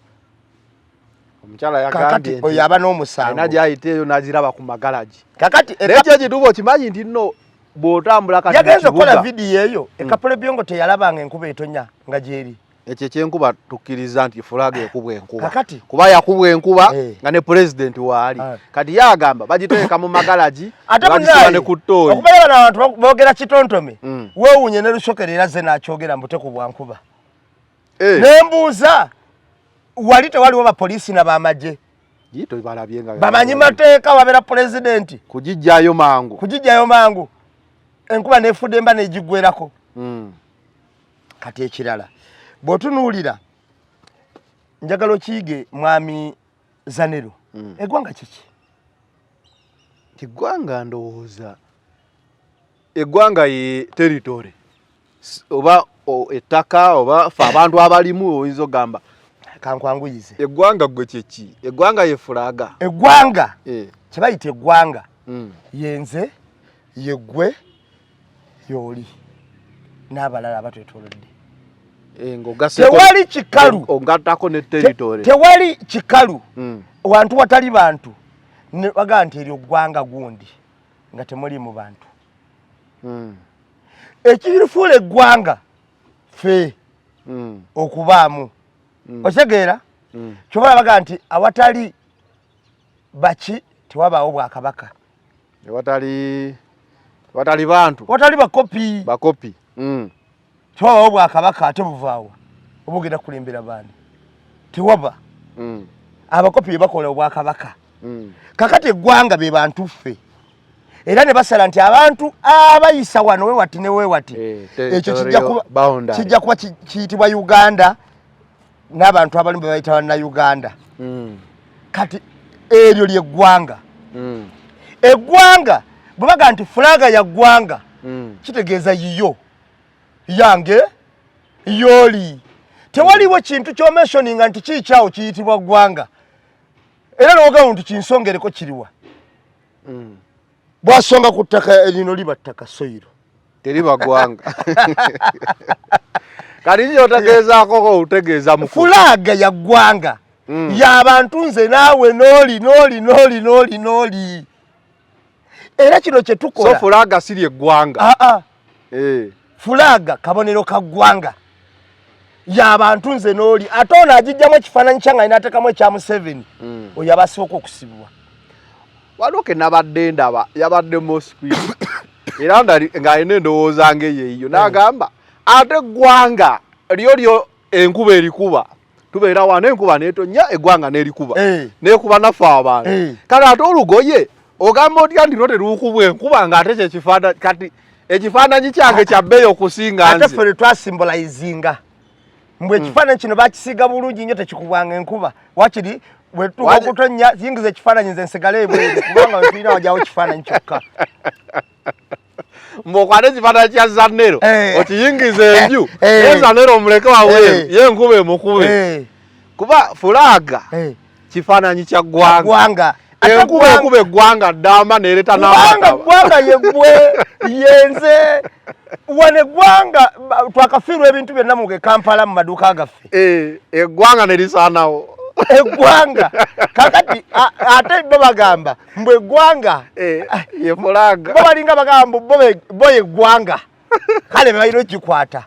omukyala yagambye oyo aba n'omusango nagyayiteeyo n'agiraba ku magalaji kakati ekyo ekituufu okimanyi nti nno bw'otambula kati yagenze okukola vidiyo eyo ekapule byongo teyalabanga enkuba etonya nga gyeri ekyo ekyenkuba tukkiriza nti fulaga ekubwa enkuba kakati kuba yakubwa enkuba nga ne pulezidenti waali kati yagamba bagiteeka mu magalaji bagisiba ne ku ttooyi okubeera bano abantu boogera kitontome weewuunye ne lusokero era ze n'akyogera mbu tekubwa nkuba nembuuza wali tewaliwo bapoliisi n'abamagye bamanyi mateeka wabeera pulezidenti kugijjayo mangu enkuba nefudde emba negigwerako kati ekirala bw'otunuulira njagala okiyige mwami Zanero eggwanga kiki eggwanga ndowooza eggwanga ye territory oba ettaka oba fe abantu abalimu oyinza ogamba kankwanguyize eggwanga gwe kyeki eggwanga ye fulaga eggwanga kyebayita eggwanga yenze yeggwe yoli n'abalala abatwetoolodde tewali kikalu ogattako ne territory tewali kikalu wantu watali bantu ne baga nti eryo ggwanga gundi nga temuli mu bantu ekirifuula eggwanga fe okubaamu otegeera kyobola baga nti awatali baki tewabaawo bwakabaka watali bantu watali bakopi tewabaawo bwakabaka ate buvaawa oba ogenda kulembera baani tewaba abakopi bebakola obwakabaka kakati eggwanga be bantu ffe era ne basala nti abantu abayisa wano wewati ne wewati ekyo kijja kuba kiyitibwa Uganda n'abantu abalimu bebayita bannayuganda kati eryo lyeggwanga eggwanga bwe baga nti fulaga ya ggwanga kitegeeza yiyo yange yoli tewaliwo kintu kyomensioninga nti kiikyawo kiyitibwa ggwanga era nogamba nti kinsongereko kiriwa bwasonga ku ttaka lino liba ttaka soyiro teriba ggwanga kati nyo otegeezaako otegeeza mu fulaga ya ggwanga y'abantu nze naawe n'oli era kino kye tukola so fulaga siri eggwanga fulaga kabonero ka ggwanga y'abantu nze n'oli ate ono agijjamu ekifaananyi kyange alina ateekamu ekya Museveni oyo abasooka okusibibwa waliwo ke nabadde ndaba yabadde Mosque era ng'alina endowooza ng'eyo n'agamba ate gwanga lyo enkuba erikuba tubeera wano enkuba netonnya eggwanga nerikuba nekuba naffe abantu kale ate olugoye ogamba otya ndino terukubwa enkuba ng'ate kyekifaana kati ekifaananyi kyange kya bbeeyi okusinga nze ate ffe twasimbolizinga mbwe ekifaananyi kino bakisiiga bulungi nnyo tekikubwanga enkuba wakiri bwe tutuuka okutonnya yingiza ekifaananyi nze nsigale ebweru kubanga we tulina wajjawo ekifaananyi kyokka mbokwane ekifaananyi kya Zanero okiyingiza enju naye Zanero omuleke wabweru ye enkuba emukube kuba fulaga kifaananyi kya ggwanga enkuba ekuba eggwanga ddamba nereeta n'amataba ggwanga yeggwe yenze wane eggwanga twakafiirwa ebintu byonna mu Kampala mu maduuka gaffe eggwanga nerisaanawo eggwanga kakati ate bo bagamba mbu eggwanga ye fulaga bo balinga bagamba bo yeggwanga kale bebalina okikwata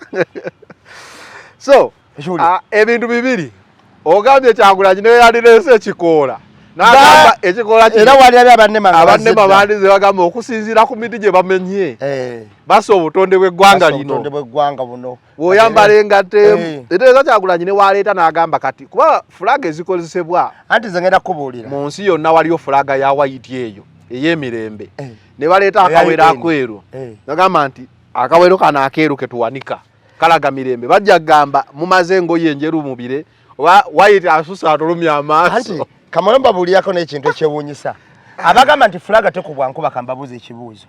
so ebintu bibiri ogambye Kyagulanyi naye yalirese ekikoola n'agamba ekikoola era wali abannema bandize bagamba okusinziira ku miti gye bamenye basa obutonde bw'eggwanga lino bw'oyambala engatemu etegeeza Kyagulanyi ne waleeta n'agamba kati kuba fulaga ezikozesebwa anti ze ngenda kubuulira mu nsi yonna waliyo fulaga ya white eyo ey'emirembe ne baleeta akawero akeeru nagamba nti akawero kano akeeru ke tuwanika kalaga mirembe bajja kugamba mumaze engoye enjeru mubire oba white asusa atulumya amaaso Kamala buliyako n'ekintu ekyewuunyisa abagamba nti fulaga tekubwa nkuba kambabuza ekibuuzo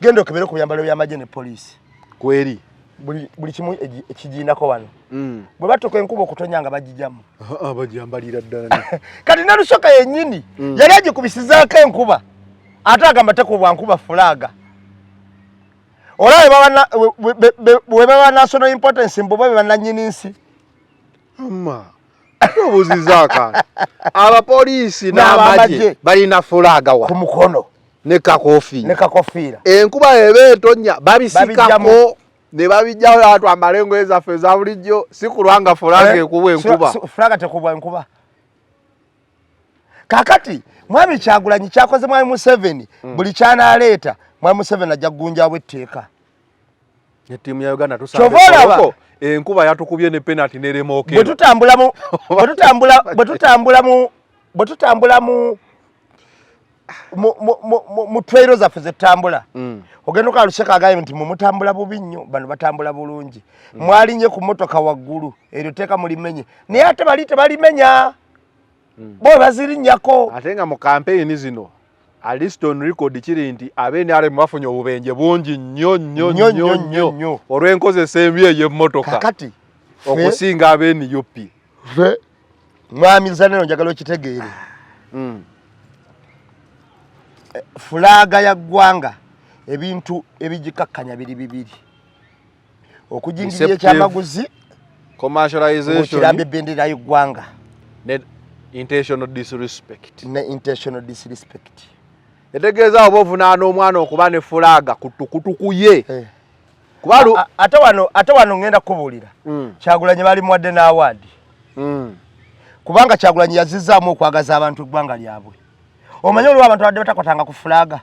genda okebere ku byambalo by'amagye ne poliisi kweri buli kimu ekigiinako wano bwe batuka enkuba okutonya nga bagijjamu bagyambalira ddala kati Nalushoka yennyini yali agikubisizaako enkuba ate agamba tekubwa nkuba fulaga olaba bwe baba national importance mbu bo be bannannyini nsi obuzizaaka abapoliisi n'amagye balina fulaga wa ku mukono ne kakofiira enkuba eba etonnya babisikako ne babijjawo atwambala engoye zaffe eza bulijjo si kulwanga fulaga ekubwa enkuba fulaga tekubwa enkuba kakati mwami Kyagulanyi kyakoze mwami Museveni buli kyanaaleeta mwami Museveni ajja kugunjaawo etteeka ettiimu ya Uganda tusanga enkuba yatukubye ne penalty neremokera bwe tutambula mu trailo zaffe zetutambula ogenda okalusheka agaye nti mumutambula bubi nnyo bano batambula bulungi mwalinye ku motoka waggulu eryo teeka mulimenye naye ate bali tebalimenya bo bazirinnyako ate nga mu campaign zino Aliston record kiri nti abeene bafunye obubenje bungi nnyo olw'enkozesa embi ey'emmotoka kakati okusinga abeene yupi mwami Zanero njagala okitegeere fulaga ya ggwanga ebintu ebigikakkanya bibiri okujingirira ekyamaguzi commercialization okiramba ebendera y'eggwanga ne intentional disrespect etegeeza oba ovunaana omwana okuba ne fulaga kutukutuku ye ate wano ngenda kubuulira Kyagulanyi bali muwadde n'awaadi kubanga Kyagulanyi yazizzaamu okwagaza abantu eggwanga lyabwe omanyi olwo abantu badde batakwatanga ku fulaga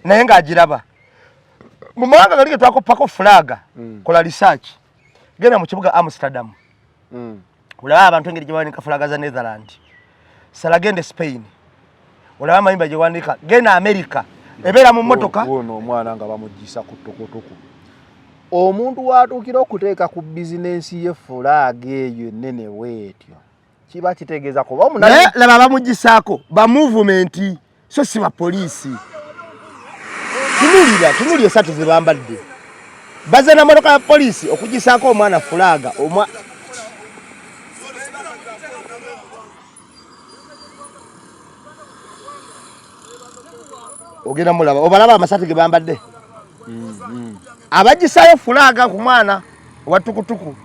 naye ng'agiraba mu mawanga gali ge twakoppako fulaga kola research genda mu kibuga Amsterdam olaba abantu engeri gye bawanika fulaga za Netherland salagende Spain olaba amayimba gye wanika genda America ebeera mu mmotoka ono omwana nga bamugisa ku tukutuku omuntu watuukira okuteeka ku bizinensi ye fulaga eyo ennene bwetyo kiba kitegeeza kuba naye laba bamugisaako ba movement so si ba poliisi tunulira esatu ze bambadde baze na motoka ya poliisi okugisaako omwana fulaga ogenda mulaba obalaba amasatu ge bambadde abagisaayo fulaga ku mwana wa tukutuku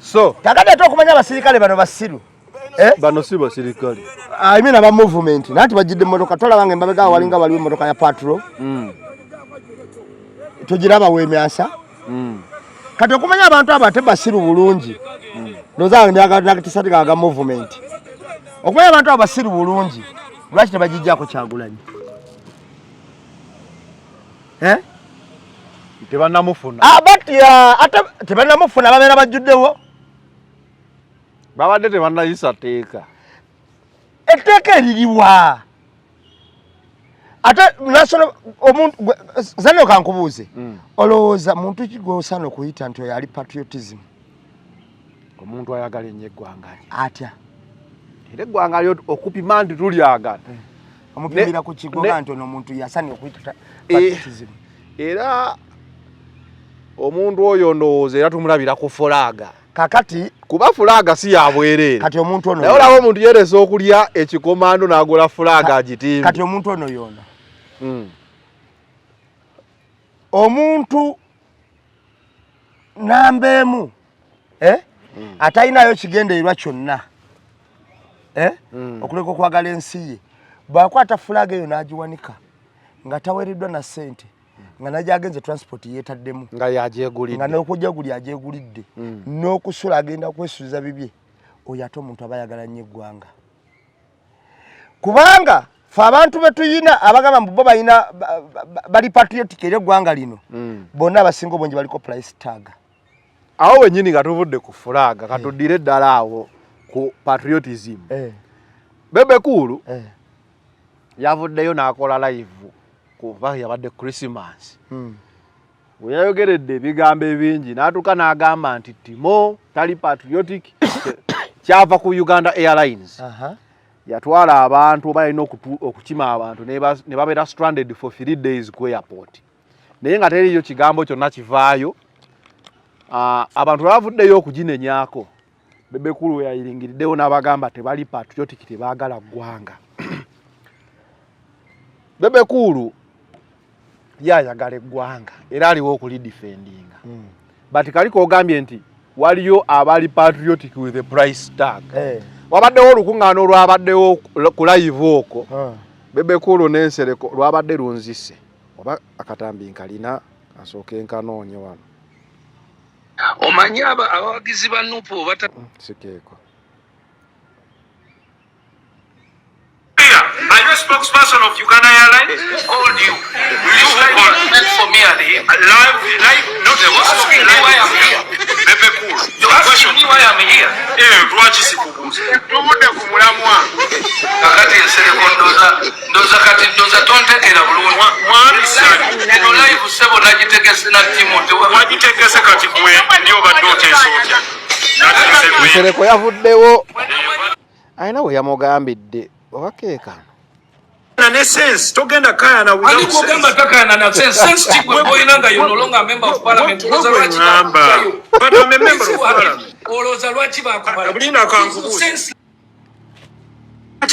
so kakati ate okumanya abasirikale bano basiru bano si basirikale imina ba movement nati bajidde motoka tolabanga embabega walinga waliwo motoka ya patrol tugiraba wemyasa kati okumanya abantu abo ate basiru bulungi ndoza ndakatisati kaga movement okumanya abantu abasiru bulungi lwaki tebagijjako Kyagulanyi tebanamufuna ate tebanamufuna babeera bajjuddewo babadde tebanayisa teeka etteeka eririwa ate national omuntu zano kankubuuze olowooza muntu ki gw'osaana okuyita nti oyo ali patriotism omuntu ayagala ennyo eggwanga atya era eggwanga lyo okupima nti tulyagala omupimira ku kigoba nti ono omuntu yasaana okuyita patriotism era omuntu oyo ndowooza era tumulabira ku Fulaga kakati kuba Fulaga si yabwereere kati omuntu ono naye olaba omuntu yeresa okulya ekikomando n'agola Fulaga agitimbi kati omuntu ono yoona omuntu nambeemu atalinayo kigendeerwa kyonna okuleka okwagala ensi ye bw'akwata Fulaga eyo n'agiwanika nga taweereddwa na ssente nga najagenze transport yetaddemu nga yagyegulidde nga n'okujaguli agyegulidde n'okusula agenda kwesuliza bibye oyo ate omuntu aba ayagala nnyo eggwanga kubanga fe abantu betuyina abagamba mbu bo balina bali patriotic era eggwanga lino bonna abasinga obungi baliko price tag awo wennyini nga tuvudde ku Fulaga katuddire eddala awo ku patriotism Bebe Cool yavuddeyo n'akola live kuba yabadde Christmas we yayogeredde ebigambo ebingi n'atuuka n'agamba nti Timo tali patriotic kyava ku Uganda Airlines yatwala abantu balina okukima abantu ne babeera stranded for 3 days ku airport naye nga teriyo kigambo kyonna kivaayo abantu bavuddeyo okuginenyako Bebe Cool yayiringiriddewo n'abagamba tebali patriotic tebaagala ggwanga Bebe Cool yayagala eggwanga era aliwo okulidefendinga but kaliko ogambye nti waliyo abali patriotic with the price tag wabaddewo olukuŋŋaana olwabaddewo ku live okwo Bebe Cool n'ensereko lwabadde lunzise oba akatambi nkalina asooke nkanoonye wano omanyi abawagizi ba Nuupu bata sikeeko Are you a spokesperson of Uganda Airlines? Who called you? You called for me and him. Live, not the one asking me why I'm here. Bebe Cool. You asking me why I'm here? Lwaki sikubuuza. Tuvudde ku mulamu wange. Kakati ensereko ndoza tontegeera bulungi. Mwandisaani. Eno live sebo nagitegese na Timote. Wagitegese kati gwe ndi obadde oteesa otya. ensereko yavuddewo ayina we yamugambidde obakeeka ne sense togenda kayana without sense. Gamba takayana na sense chikwe boyina nga you no longer a member of parliament. But I'm a member of parliament. Oloza lwaki bakubala. Bulina kankubuuza.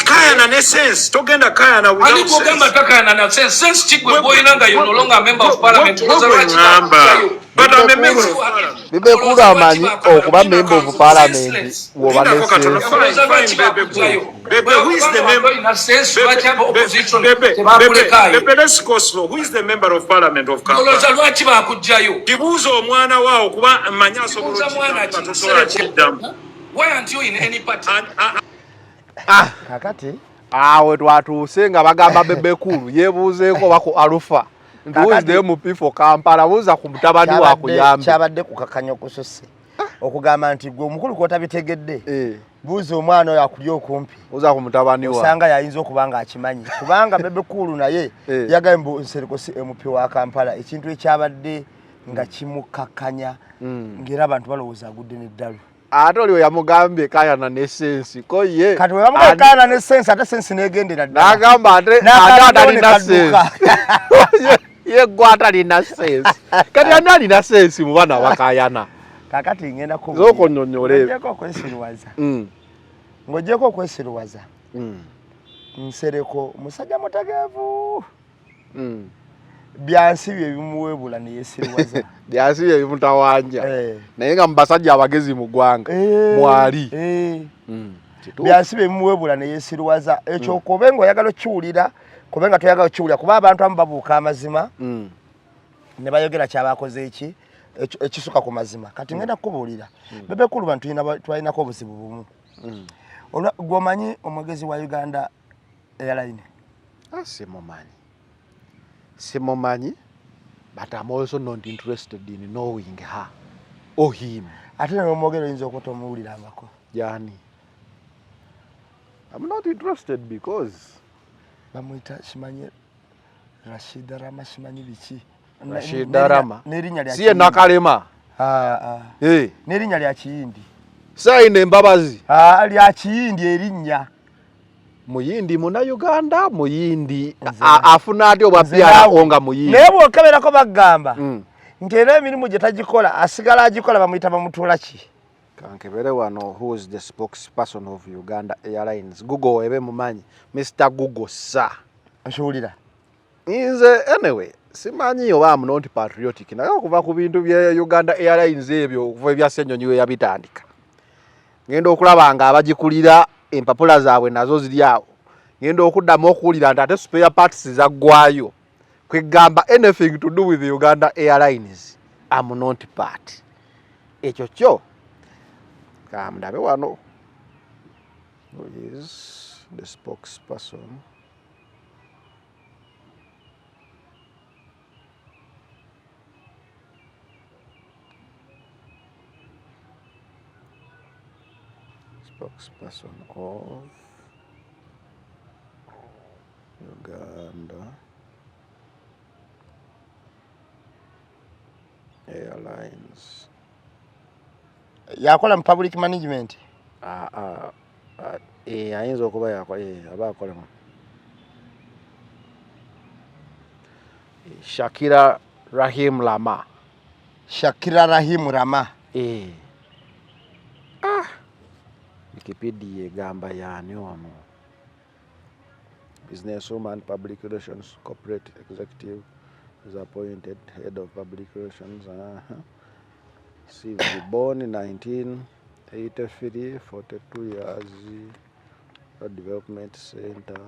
Kayana ne sense togenda kayana without sense. Gamba takayana na sense chikwe boyina nga you no longer a member of parliament. Oloza lwaki bakubala. But I'm a member of parliament. Bebe Cool amanyi okuba member of parliament woba ne sense. Bebe, who is the member? Bebe, let's go slow. Who is the member of parliament of Kampala? Kibuuza omwana waawo kuba mmanyi asobola okiddamu. Why aren't you in any party? kakati awe twatuuse nga bagamba Bebe Cool yeebuuzeeko oba ku Alpha nti who is the MP for Kampala buuza ku mutabani waakuyambe kyabadde kukakanya okusose okugamba nti gwe omukulu kwotabitegedde buuza omwana oyo akuli okumpi buuza ku mutabani wa osanga yayinza okuba nga akimanyi kubanga Bebe Cool naye yagambye mbu Nsereko si MP wa Kampala ekintu ekyabadde nga kimukakanya ng'era abantu balowooza agudde n'eddalu ate oli yamugambye kayana ne sensi ko ye kati webamugambye kayana ne sensi ate sensi n'egendera ddala n'agamba ate atalina sensi ye gwe atalina sensi kati ani alina sensi mu baana bakayana kakati ngenda zokonyonyole okwesiruwaza ng'ogyeko okwesiruwaza Nsereko musajja mutegeevu byansi bye bimuweebula ne yeesiruwaza byansi bye bimutawanja naye nga mu basajja abagezi mu ggwanga mwali byansi bye bimuweebula ne yeesiruwaza ekyo kobe ng'oyagala okiwulira kobe nga toyagala okiwulira kuba abantu abamu babuuka amazima ne bayogera kyabakoze eki ekisuka ku mazima kati ngenda kubuulira bebe kulu bantu twalinako obuzibu bumu gwomanyi omwogezi wa Uganda Airline simumanyi but I'm also not interested in knowing her or him ate nomwogero oyinza okutomuwulirangako yani I'm not interested because bamwita simanyi Rashida Rama simanyi biki Rashida Rama nerinya lya siye nakalema nerinya lya Kiyindi saine embabazi lya Kiyindi erinnya muyindi muna Uganda muyindi afuna ati obapya onga muyindi naye bwokeberako bagamba nteera emirimu gye tagikola asigala agikola bamuyita bamutula ki kankebere wano who is the spokesperson of Uganda Airlines Google ebe mumanyi Mr. Google sa ashulira inze anyway simanyi oba am not patriotic naye okuva ku bintu bya Uganda Airlines ebyo okuva ebya Ssenyonyi we yabitandika ngenda okulaba nga abagikulira empapula zaabwe nazo ziri awo ngenda okuddamu okuwulira nti ate spare parts zaggwayo kwegamba anything to do with the Uganda Airlines am not part ekyo kyo kamdabe wano who is the spokesperson of Uganda Airlines yakola mu public management ayinza okuba yakola aba akola Shakira Rahim Rama Wikipedia egamba yani wano businesswoman public relations corporate executive is appointed head of public relations she's born in 1983 42 years development center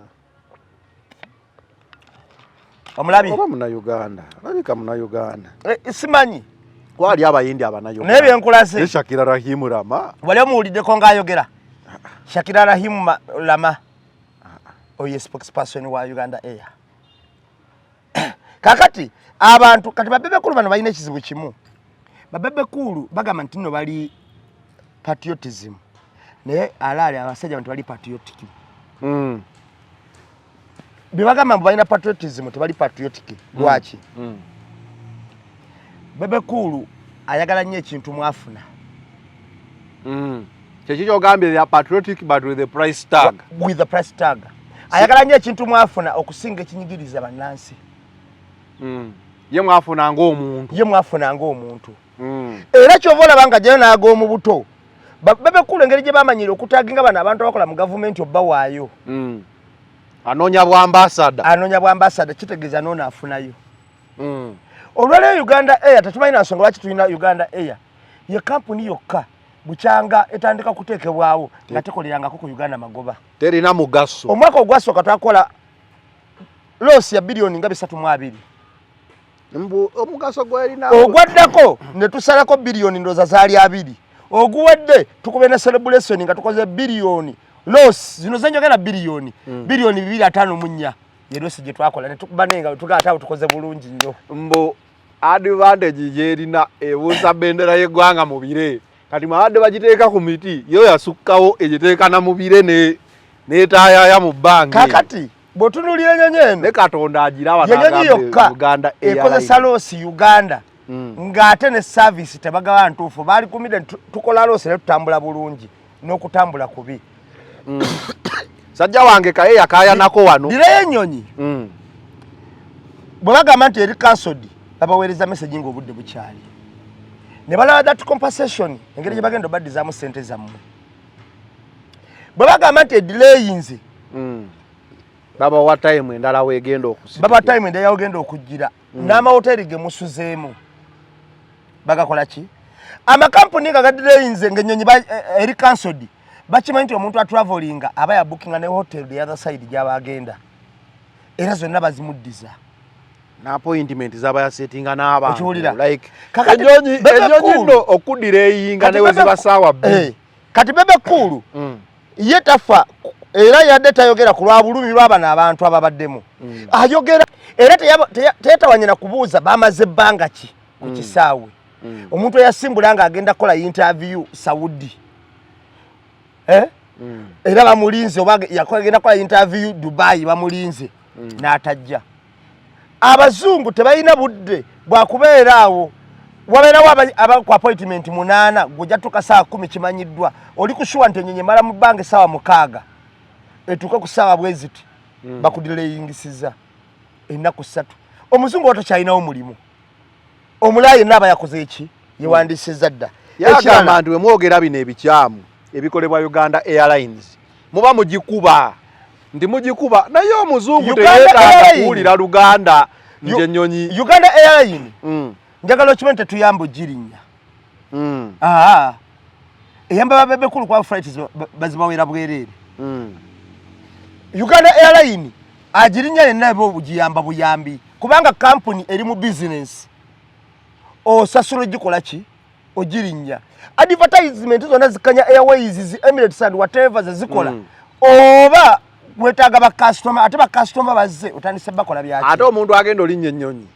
omulabi oba muna Uganda alabika muna Uganda simanyi kwali abayindi abana Uganda naye byenkulase Shakira Rahim Rama wali omuwuliddeko ng'ayogera Shakira Rahim Rama oye spokesperson wa Uganda Air kakati abantu kati babebe kulu bano balina ekizibu kimu babebe kulu bagamba nti nno bali patriotism naye alaali abasajja bantu bali patriotic bebagamba balina patriotism tebali patriotic lwaki bebe kulu ayagala nnyo ekintu mwafuna kyekikyo ogambye they are patriotic but with the price tag ayagala nnyo ekintu mwafuna okusinga ekinyigiriza bannansi ye mwafuna ng'omuntu era kyova olaba nga gyeyo naaga omubuto bebe kulu engeri gye bamanyire okutaginga bano abantu abakola mu gavumenti obbawaayo anoonya bwambasada kitegeeza noona afunayo olwaleero Uganda Air tetumanyi nsonga lwaki tulina Uganda Air ye kampuni yokka bukyanga etandika kuteekebwawo nga tekolerangako ku Uganda magoba terina mugaso omwaka ogwasooka twakola losi ya bilioni nga 3.2 omugaso gwalina ogwaddako ne tusalako bilioni ndoza zaali 2 oguwedde tukube ne celebration nga tukoze bilioni losi zino zenjogera bilioni bilioni 2.54 ye losi gye twakola ne tukuba nenga tugaatawo tukoze bulungi nnyo mbo advantage yerina ebuusa bendera y'eggwanga mu bire kati mabadde bagiteeka ku miti yo yasukkawo egiteeka na mu bire neetaayaya mu bbange kakati bw'otunuulira ennyonyi eno ne Katonda agiraba n'agamba Uganda ekozesa loosi Uganda ng'ate ne service tebagaba ntuufu baali kumide tukola loosi ne tutambula bulungi n'okutambula kubi sajja wange kaye yakaayanako wano dirayo ennyonyi bwe bagamba nti eri cancelled babaweereza message ng'obudde bukyali ne balaba that compensation engeri gye bagenda obaddizaamu ssente zammwe bwe bagamba nti edelayinze baba wa time endala weegenda okusiba baba time endala yagenda okujjira n'amahoteri ge musuzeemu bagakola ki amakampuni nga gadelayinze ng'ennyonyi eri cancelled bakimanyi nti omuntu atravelinga aba yabukinga ne hotel the other side gy'aba agenda era zonna bazimuddiza na appointment zaba ya settinga n'abantu like enyonyi nno okudira eyinga ne weziba sawa kati bebe kulu ye tafa era yadde tayogera ku lwa bulumi lw'abana abantu ababaddemu ayogera era teyatawanya na kubuuza bamaze ebbanga ki ku kisaawe omuntu eyasimbula nga agenda kola interview Saudi era bamulinze oba yakagenda kola interview Dubai bamulinze n'atajja abazungu tebalina budde bwakubeera awo wabeerawo aba ku appointment 8 gujja tuka saa 10 kimanyiddwa oli kushuwa nti ennyonyi mala mu bbanga essaawa 6 etuuka ku ssaawa bweziti bakudireyingisiza ennaku 3 omuzungu watokyalinawo mulimu omulaayi naaba yakoze eki yewandiisizza dda yagamba nti we mwogera bino ebikyamu ebikolebwa Uganda Airlines muba mugikuba ndi mugikuba naye omuzungu teyeetaaga kuwulira Luganda nje ennyonyi Uganda Airlines njagala okimanyi tetuyamba ogirinya eyamba babebe kulu kwa flights bazibawera bwereere Uganda Airlines agirinya yenna ebo bugiyamba buyambi kubanga company eri mu business osasula gikola ki ogirinya advertisement zonna zikanya Airways Emirates and whatever zikola oba wetaaga ba customer ate ba customer bazze otandise bakola byaki ate omuntu agenda olinya ennyonyi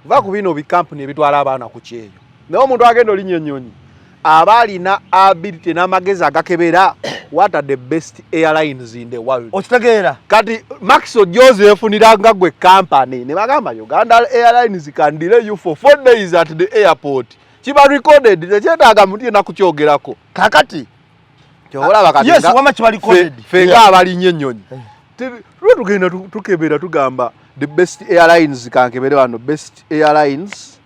va ku bino bi company ebitwala abaana ku kyeyo naye omuntu agenda olinya ennyonyi abalina ability n'amagezi agakebera what are the best airlines in the world okitegeera kati Maxo Joseph niranga gwe company ne bagamba Uganda Airlines can delay you for 4 days at the airport kiba recorded tekyetaaga muntu yena kukyogerako kakati kyobola bakati yes wama kiba recorded fenga abalinye ennyonyi tugenda tukebera tugamba the best airlines kankebere bano best airlines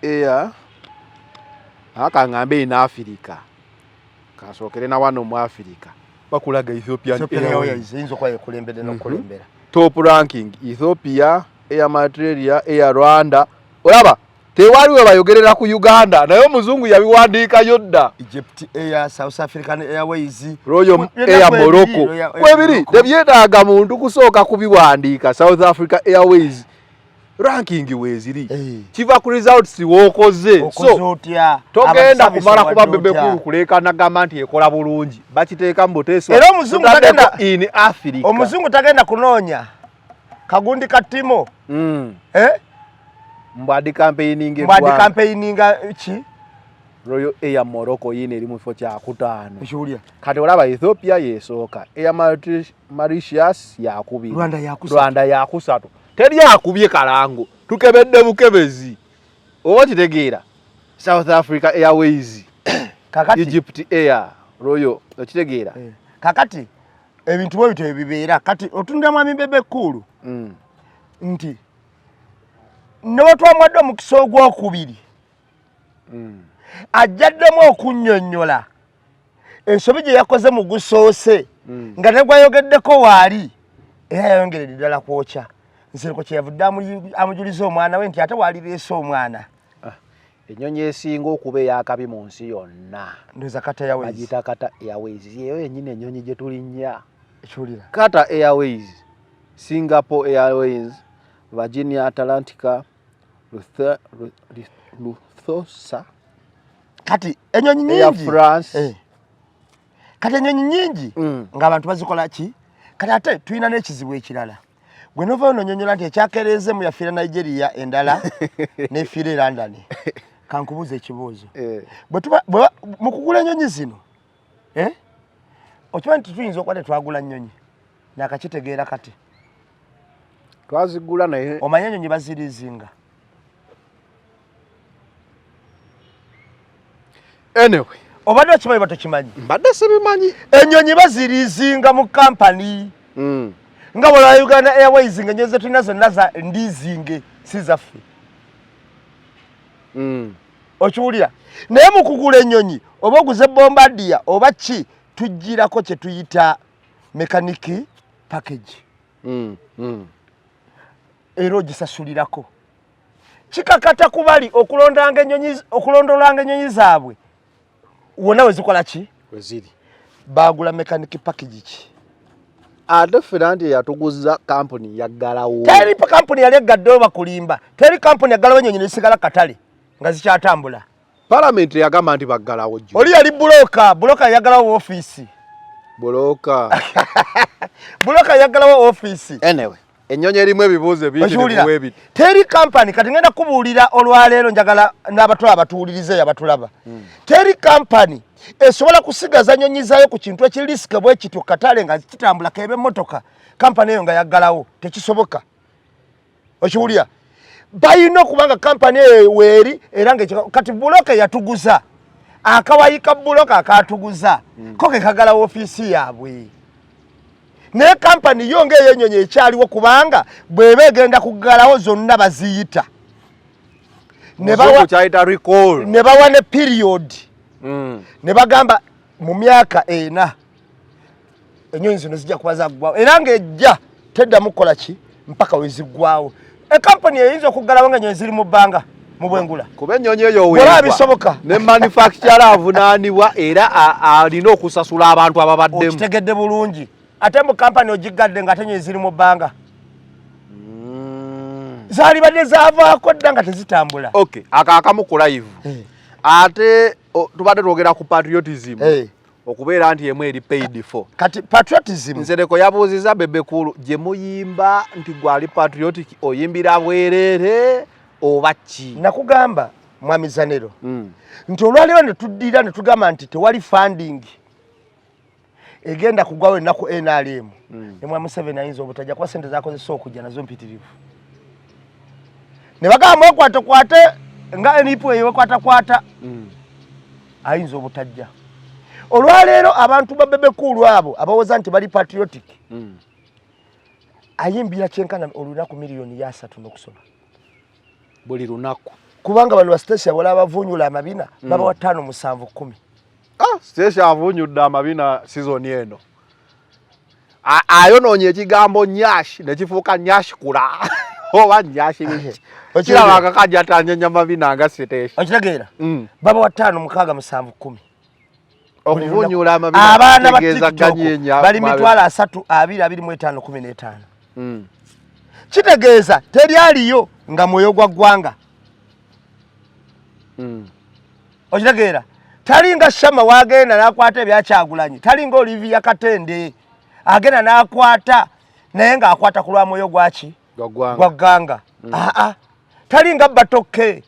air akangambe in Africa kasokere na wano mu Africa bakulaga Ethiopian Airways inzo kwa kulembere no kulembera top ranking Ethiopia Air Malaysia Air Rwanda olaba tewaliwe bayogerera ku Uganda nayo muzungu yabiwandiika yodda Egypt Air South African Airways Royal Air Morocco kwebiri debyetaaga muntu kusooka kubiwandiika South Africa Airways ranking weziri kiva ku results wokoze so togenda kumala kuba bebe kulu kuleka nagamba nti ekola bulungi bakiteeka mu boteso era omuzungu tagenda in Africa omuzungu tagenda kunoonya kagundi katimo mbadi campaigning ki Royal Air Morocco yine eri mu kifo kya 5 kati olaba Ethiopia yesooka Air Mauritius yakubiri Rwanda yakusatu teri akubye kalango tukebedde bukebezi oba kitegeera South Africa Airways kakati Egypt Air Royal okitegeera kakati ebintu bwe bito ebibeera kati otunda mwami bebe kulu nti no twamwadde omukisa ogwokubiri ajjaddemu okunnyonnyola ensobi gye yakoze mu gusoose nga ne gwayogeddeko waali era yayongeredde ddala kwokya nsiriko kyeyavudde amujuliza omwana we nti ate waalireese omwana ennyonyi esinga okuba eyakabi mu nsi yonna ndoza Kata Airways agita Kata Airways yeyo yennyini ennyonyi gye tulinnya ekiwulira Kata Airways Singapore Airways Virginia Atlantica Lufthansa kati ennyonyi nyingi Air France kati ennyonyi nyingi ng'abantu bazikola ki kati ate tulina n'ekizibu ekirala gwe nova ononyonyola nti ekyakereeze mu yafiira Nigeria endala nefiira e London kankubuuza ekibuuzo bwe mu kugula ennyonyi zino okimanyi nti tuyinza okuba tetwagula nnyonyi nakakitegeera kati twazigula naye omanye ennyonyi bazirizinga anyway obadde okimanyi batokimanyi mbadde sibimanyi ennyonyi bazirizinga mu kampani nga bwolaba Uganda Airways nga ennyonyi zetulina zonna za ndizinge si zaffe okiwulira naye mu kugula ennyonyi oba oguze Bombardier oba ki tujjirako kye tuyita mechanic package era ogisasulirako kikakata kubali okulondolanga ennyonyi zaabwe wonna we zikola ki weziri bagula mechanic package ki ate Ferrandi yatuguza company yaggalawo. Teri pa company yali gaddo bakulimba. Teri company yaggalawo nyonyi nisigala katale nga zikyatambula. Parliament yagamba nti baggalawo jjo. Oli yali buloka yaggalawo office. Buloka yaggalawo office. Anyway, ennyonyi erimu ebibuuzo ebiyitirivu. Teri company kati ngenda kubuulira olwaleero njagala n'abatula abatuwulirize abatulaba. Teri company esobola kusigaza nnyonyi zaayo ku kintu ekiririsike bwe kityo katale nga kitambula kebe motoka company eyo nga yaggalawo tekisoboka. Okiwulira? Bayina kubanga company weeri era nga kati buloka yatuguza akawayika buloka akatuguza koke kagala ofisi yaabwe ne company yonge yenyonye ekyaliwo kubanga bwebe genda kugalawo zonna baziyita ne bawa ne period ne bagamba mu myaka ena enyonyi zino zijja kuba zaggwawo era ng'ejja teddamu kukola ki mpaka weziggwawo. Company eyinza okugalawo nga nnyonyi ziri mu bbanga mu bwengula. Kuba ennyonyi eyo weebwa ne manufacturer avunaanibwa era alina okusasula abantu ababaddemu. Okitegedde bulungi. Ate mu company ogigadde nga ennyonyi ziri mu bbanga. Zaali badde zaavaako dda nga tezitambula. Okay, akaakamu ku live. Ate tubadde twogera ku patriotism. Okubeera nti emu eri paid for. Kati patriotism Nsereko yabuuziza Bebe Cool gye muyimba nti gwali patriotic oyimbira bwerere oba ki? Nakugamba mwami Zanero nti olwaleero ne tuddira ne tugamba nti tewali funding egenda kugwawo ennaku NRM ne mwami Museveni ayinza obutajja kuba ssente zaakozesa okujja nazo mpitirivu ne bagamba okwate nga NIPO eyo kwata ayinza obutajja. Olwaleero abantu ba Bebe Cool abo abawoza nti bali patriotic ayimbira kyenkana olunaku miliyoni ya 3 n'okusoma buli lunaku kubanga bano station wala abavunyula amabina baba wa 5 7 10. Station avunyudde amabina season eno ayonoonye ekigambo nyash ne kifuuka nyash kula oba nyash biki kiraba kakajja tanyenya mabina nga station okitegeera baba wa 5 6 7 10 okuvunyula amabina abaana bategeza bali mitwalo 3 2 25 15. Kitegeeza teri aliyo nga mwoyo gwa ggwanga. Okitegeera tali nga Shama wagenda n'akwata ebyakyagulanyi tali nga Olivia Katende agenda n'akwata naye nga akwata ku lwa mwoyo gwaki gwa ggwanga. Tali nga Batoke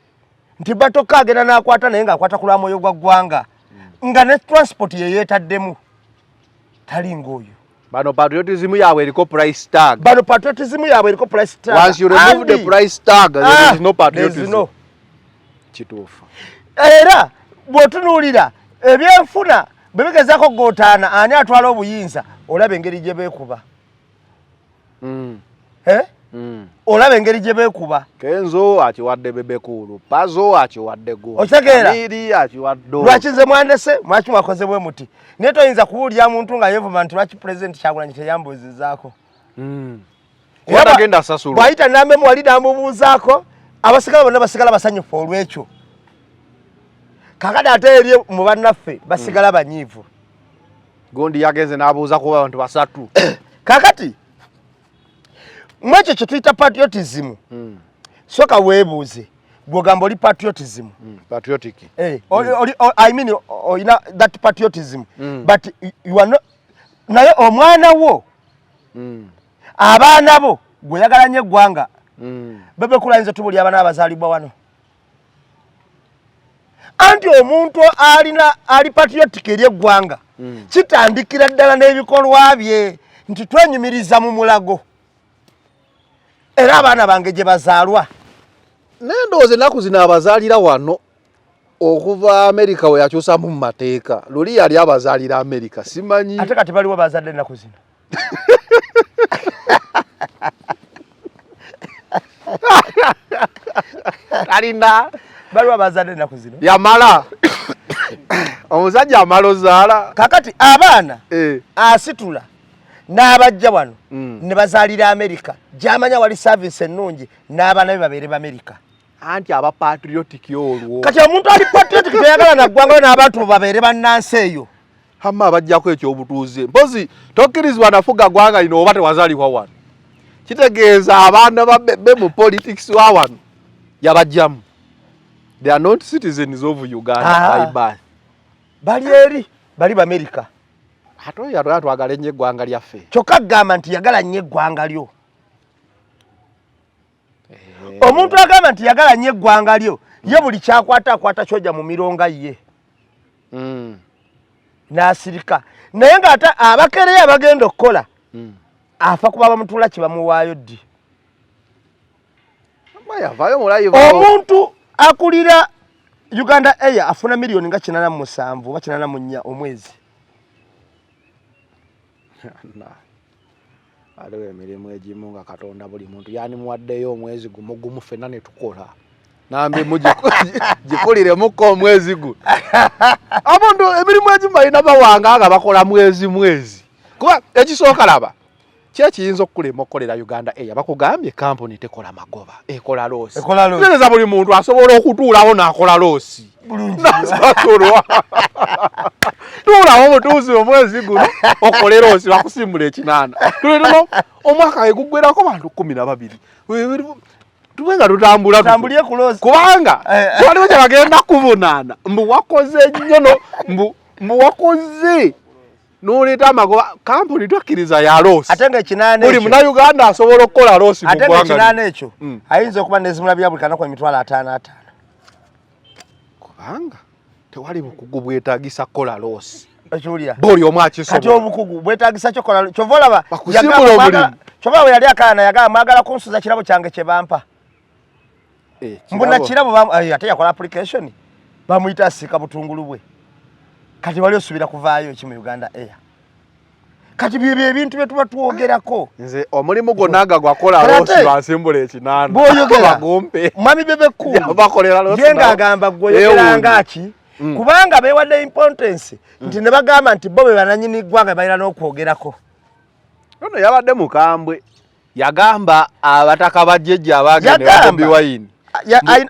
nti Batoke agenda n'akwata naye nga akwata ku lwa mwoyo gwa ggwanga nga ne transport ye yeetaddemu tali ng'oyo. Bano patriotism yaabwe eriko price tag. Once you remove the price tag, there is no patriotism. Kituufu. Era bw'otunuulira ebyenfuna bwe bigezaako gootaana ani atwala obuyinza olaba engeri gye beekuba. Olaba engeri gye beekuba. Kenzo akiwadde Bebe Cool, Pazo akiwadde Go. Okitegeera? Amiri akiwadde. Lwaki nze mwandese mwaki mwakoze bwe muti. Naye toyinza kuwulira muntu nga yeevuma nti lwaki President Kyagulanyi teyambuuzizaako. Agenda asasula. Bw'ayita nambe muwali n'amubuuzaako abasigala bonna basigala basanyufu olw'ekyo. Kakati ate eri mu bannaffe basigala banyiivu. Gondi yagenze n'abuuza kuba abantu basatu. Kakati mwekyo kye tuyita patriotism soka weebuuze bw'ogamba oli patriotism patriotic I mean you know that patriotism but you are not naye omwana wo abaana bo gwe yagala nnyo eggwanga Bebe Cool ayinza tubuli abaana abazaalibwa wano anti omuntu ali patriotic eri eggwanga kitandikira ddala n'ebikolwa bye nti twenyumiriza mu mulago era abaana bange gye bazaalwa nendowooza ennaku zino abazaalira wano okuva Amerika we yakyusamu mu mateeka luli yali abazaalira Amerika simanyi ate kati baliwo bazadde ennaku zino alina baliwo bazadde ennaku zino yamala omusajja amala ozaala kakati abaana asitula n'abajja wano ne bazaalira Amerika gy'amanya wali service ennungi n'abaana be babeere b'Amerika anti aba patriotic olwo kati omuntu ali patriotic teyagala na ggwanga n'abantu babeere bannansi eyo Hamma bajjako ekyobutuuze. Mpozi tokkirizibwa nafuga gwanga lino oba tewazaalibwa wano. Kitegeeza abaana babbe mu politics wa wano yabajjamu. They are not citizens of Uganda by birth. Bali eri, bali America. Ato ya twagala nnyo eggwanga lyaffe. Kyokka gamba nti yagala nnyo eggwanga lyo. Omuntu agamba nti yagala nnyo eggwanga lyo, ye buli kyakwata kyojja mu mironga ye. N'asirika. Naye ng'ate abakereyo abagenda okukola afa kuba bamutula kibamuwaayo ddi. Omuntu akulira Uganda Air afuna milioni nga 87 oba 84 omwezi. Aliwe emirimu egimu nga Katonda buli muntu yani muwaddeyo omwezi gumu ffenna ne tukola. Nambe mugikulire muko omwezi gu. Abantu emirimu egimu balina bawanga nga bakola mwezi. Kuba ekisooka laba. Kye kiyinza okukulema okukolera Uganda Air bakugambye kampuni tekola magoba ekola loosi. Neza buli muntu asobola okutuulawo n'akola loosi. Bulungi. Tuulawo mutuuzi omwezi guno okole loosi bakusimbula ekinana. Tulino omwaka eguggwerako bantu 12. Tuwenga tutambula tutambulie ku loosi. Kubanga waliwo kye bagenda kuvunaana mbu wakoze nnyo mbu wakoze n'oleta amagoba kampuni tokkiriza ya loosi. Ate nga ekinana buli muna Uganda asobola okukola loosi mu ggwanga. Ate nga ekinana ekyo ayinza okuba n'ezimula bya buli kanako emitwalo 5. Kubanga tewali bukugu bwetaagisa kola loosi. Ekiwulira. Buli omu akisobola. Kati obukugu bwetaagisa kyo kola kyova olaba bakusimbula omulimu. Kyova we yali akaana yagamba mwagala kunsuza kirabo kyange kye bampa. Mbona kirabo ate yakola application bamuyita sika butungulu bwe. Kati wali osubira kuvaayo eki mu Uganda Air. Kati bye ebintu bye tuba tuwogerako. Nze omulimu gonna gwakola loosi bansimbula ekinana. Bw'oyogera bagompe. Mwami Bebekulu. Bakolera loosi. Yenga agamba gwoyogera ngaki. Kubanga beewadde importance nti ne bagamba nti bo be bananyini ggwanga balina n'okwogerako. Ono yabadde mukambwe. Yagamba abataka bajjejja abagenda Bobi Wine.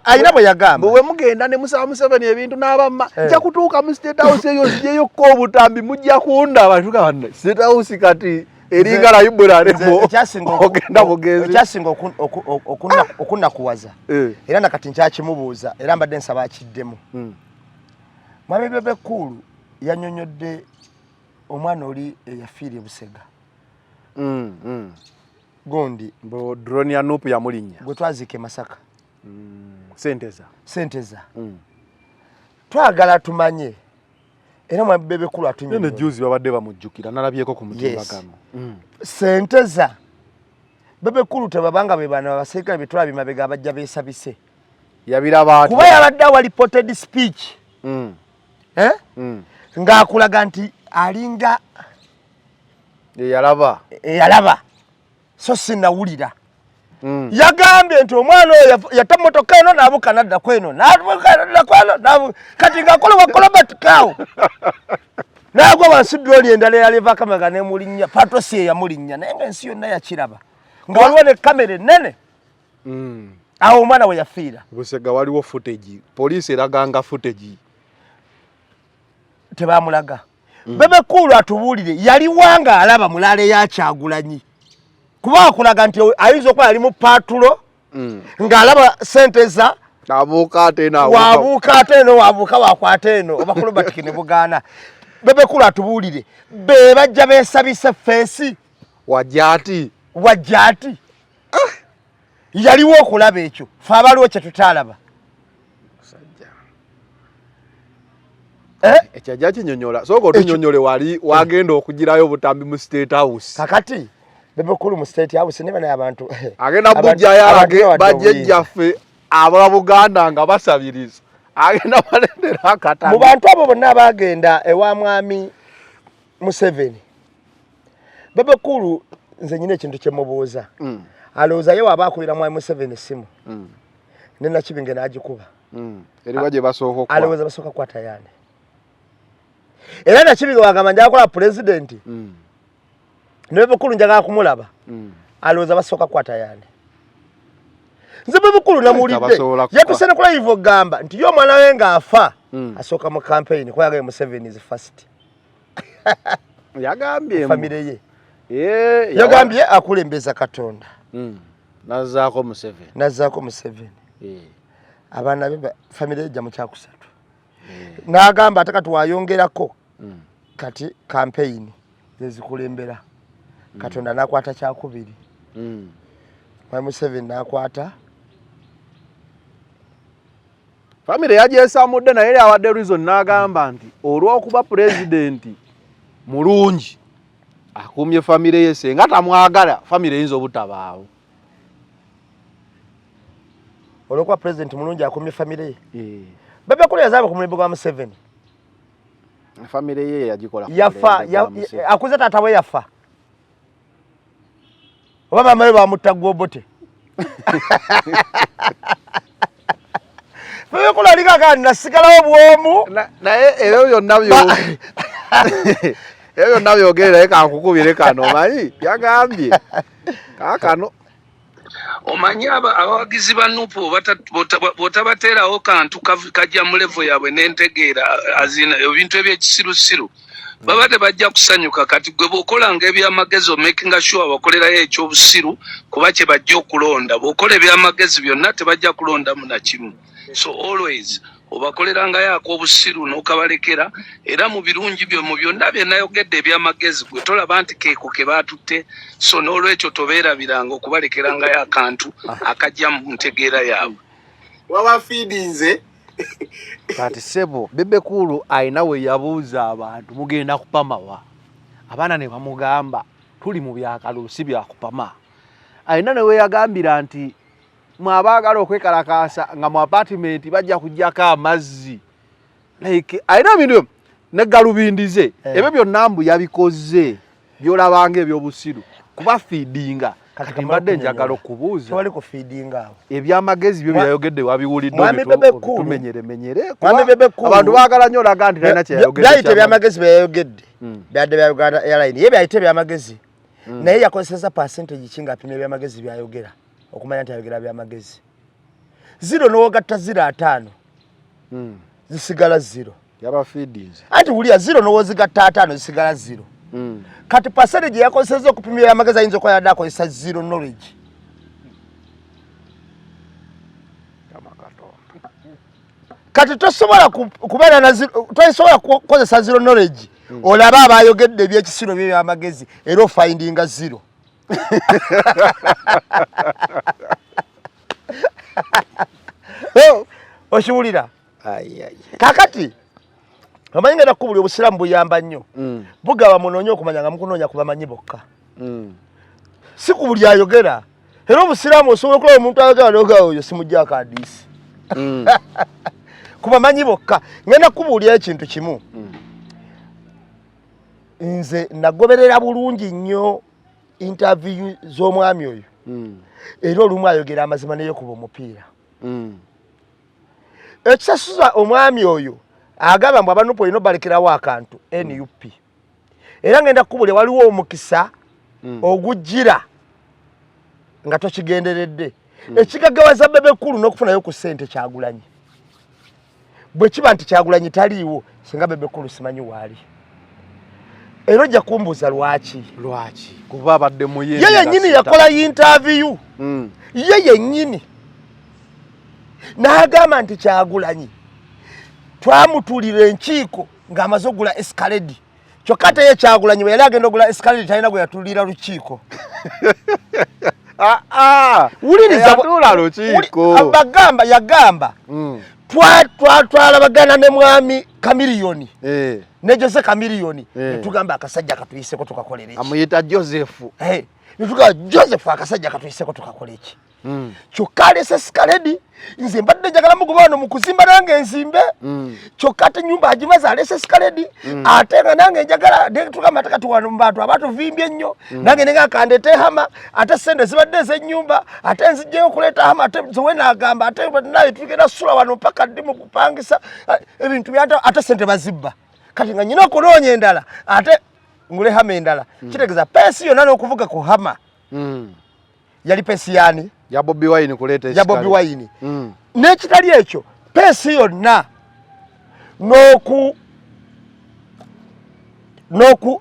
Ayina bwe yagamba. Bwe mugenda ne musaba Museveni ebintu n'abamma nja kutuuka mu State House eyo nzijeyo ko obutambi mujja kundaba tuka State House kati eringa library bo ogenda bugenzi. Ekyasinga okunna kuwaza. Era nakati nkyakimubuuza era mbadde nsaba akiddemu. Mwami Bebekulu yannyonnyodde omwana oli eyafiira Busega. Gondi bo drone ya Nupu ya mulinya. Gwe twazike Masaka. Senteza. Twagala tumanye. Era Mwami Bebekulu atunye. Ne juzi babadde bamujjukira nalabyeko ku mutimbagano. Senteza. Bebekulu tebabanga be bana abaserikale bitwala bimabega abajja beesabise. Yabiraba ati. Kuba yabadde wa reported speech. Ng'akulaga nti alinga yalaba so sinawulira. Yagambye nti omwana oyo yatta motoka eno n'abuka nadda kweno kati ng'akola wakola batikawo n'agwa wansi ddoli endala eyaliva kamera n'emulinnya patosi eyamulinnya naye ng'ensi yonna yakiraba nga waliwo ne kamera ennene awo omwana we yafiira. Busega waliwo footage poliisi eraganga footage tebamulaga. Bebekulu atubuulire yali wanga alaba mulale ya Kyagulanyi kuba akulaga nti ayinza okuba ali mu patulo ng'alaba Senteza abuuka ate eno wabuuka wakwata eno obakulu batiki ne bugaana. Bebekulu atubuulire be bajja beesabise feesi wajja ati yaliwo okulaba ekyo fe abaliwo kye tutaalaba. Ekyajja kinyonyola sooka otunyonyole wali wagenda okugirayo obutambi mu State House. Kakati Bebekulu mu State House ne bana abantu agenda bujja bajjejjaffe aba Buganda nga basabiriza agenda balendera akata mu bantu abo bonna abagenda ewa mwami Museveni. Bebekulu nze nyine ekintu kye mubuuza alowooza ye waba akubira mwami Museveni essimu ne Nakibinge n'agikuba eriwa gye basooka alowooza basooka kukwata yaani. Era Nakibinge wagamba njakola pulezidenti ne Bebekulu njagala kumulaba alowooza basooka kukwata yaani. Nze Bebekulu namulidde yatuse ne ku live ogamba nti yo omwana we ng'afa asooka mu campaign kuba yagaye Museveni is first. Yagambye family ye. Yagambye akulembeza Katonda. Nazaako Museveni. Abaana be family ye jamu kyakusatu. N'agamba ataka tuwayongerako. Kati campaign zezikulembera. Katonda nakwata kyakubiri. Museveni nakwata family yagyesa mudde naye awadde reason n'agamba nti olw'okuba president mulungi akumye family ye senga tamwagala family yinza obutabaawo. Olw'okuba president mulungi akumye family ye. Bebe kule yazaba ku mulembe gwa Museveni. Family ye yagikola. Yafa akuze tata we yafa. Oba mama we bamutta gwobote. Bebe kule alika kandi nasigalawo bwomu. Naye ebyo byonna ebyo byogera eka nkukubire kano manyi yagambye kakano omanyi abawagizi ba Nuupu botabateerawo kantu kajja mu level yaabwe n'entegeera azina ebintu ebyekisirusiru baba tebajja kusanyuka kati gwe bw'okolanga ebyamagezi making sure bakolerayo ekyobusiru kuba kye bajja okulonda bw'okola ebyamagezi byonna tebajja kulondamu na kimu. So always obakolerangayo ak'obusiru n'okabalekera era mu birungi byo mu byonna bye nayogedde ebyamagezi gwe tolaba nti keeko ke baatutte so n'olwekyo tobeerabiranga okubalekerangayo akantu akajja mu ntegeera yaabwe. Wabafiidinze kati sebo Bebe Cool ayina we yabuuza abantu mugenda kupamawa abaana ne bamugamba tuli mu byakalusi bya kupama. Ayina ne we yagambira nti mwabaagala okwekalakaasa nga mu apartment bajja kujjako amazzi like ayina bintu ne galubindize ebyo byonna mbu yabikoze byolabanga ebyobusiru kuba feedinga kati mbadde njagala okubuuza tewali ku feedinga awo ebyamagezi byo byayogedde wabiwulidde tumenyere abantu baagala nnyo olaga nti talina kyeyayogedde byayite ebyamagezi byayogedde byadde bya Uganda Airline ye byayite ebyamagezi naye yakozeseza percentage kinga apimye ebyamagezi byayogera okumanya nti ayogera byamagezi 0 n'ogatta 0.5 zisigala 0 yaba feedings ati wuliya 0 n'ozigatta 5 zisigala 0 kati percentage yakozeseza okupimya ebyamagezi ayinza okuba yadde akozesa 0 knowledge. Kati tosobola kubeera na tosobola kukozesa 0 knowledge olaba abayogedde ebyekisiro by'ebyamagezi era ofindinga 0. Oshiwulira kakati amanyi ngenda kubuli obusiramu buyamba nnyo bugaba munonye okumanya nga mukunoonya kubamanyi bokka si ku buli ayogera era obusiramu osobola okulaba omuntu ayogera noga oyo simujjaako hadiisi kubamanyi bokka. Ngenda kubuulira ekintu kimu nze nagoberera bulungi nnyo interview z'omwami oyo era olumu ayogera amazima neyo kuba omupiira ekisasuza omwami oyo agamba mbu abanupu olina obalekerawo akantu NUP era ngenda kubulya waliwo omukisa ogujjira nga tokigenderedde ekigagawaza Bebe Cool n'okufunayo ku ssente Kyagulanyi bwe kiba nti Kyagulanyi taliiwo singa Bebe Cool simanyi waali era ojja kumbuuza lwaki kuba abadde mu ye yennyini yakola interview ye yennyini n'agamba nti Kyagulanyi twamutulira enkiiko ng'amaze ogula escalade kyokka ate ye Kyagulanyi bwe yali agenda ogula escalade talina gwe yatulira lukiiko. Wuliriza bagamba yagamba twatwala bagana ne mwami Kamiliyoni ne Jose Kamiliyoni netugamba akasajja katuyiseko tukakolera iki amuyita Joseph netugamba Joseph akasajja katuyiseko tukakola iki kyokka alese escalade nze mbadde njagala mugoba wano mu kuzimba nange enzimbe kyokka ate ennyumba agimaze alese escalade ate nga nange njagala tugamba ate kati wano mu bantu abatuvimbye ennyo nange nenga kandete hama ate sente zibadde ez'ennyumba ate nzijjayo okuleeta hama ate zowe n'agamba ate naye tugenda sula wano mpaka ddi mu kupangisa ebintu byata ate sente bazibba kati nga nyina okunoonya endala ate ngule hama endala kitegeeza peesi yonna n'okuvuga ku hama yali peesi yaani ya Bobi Wine kuleeta ya Bobi Wine n'ekitali ekyo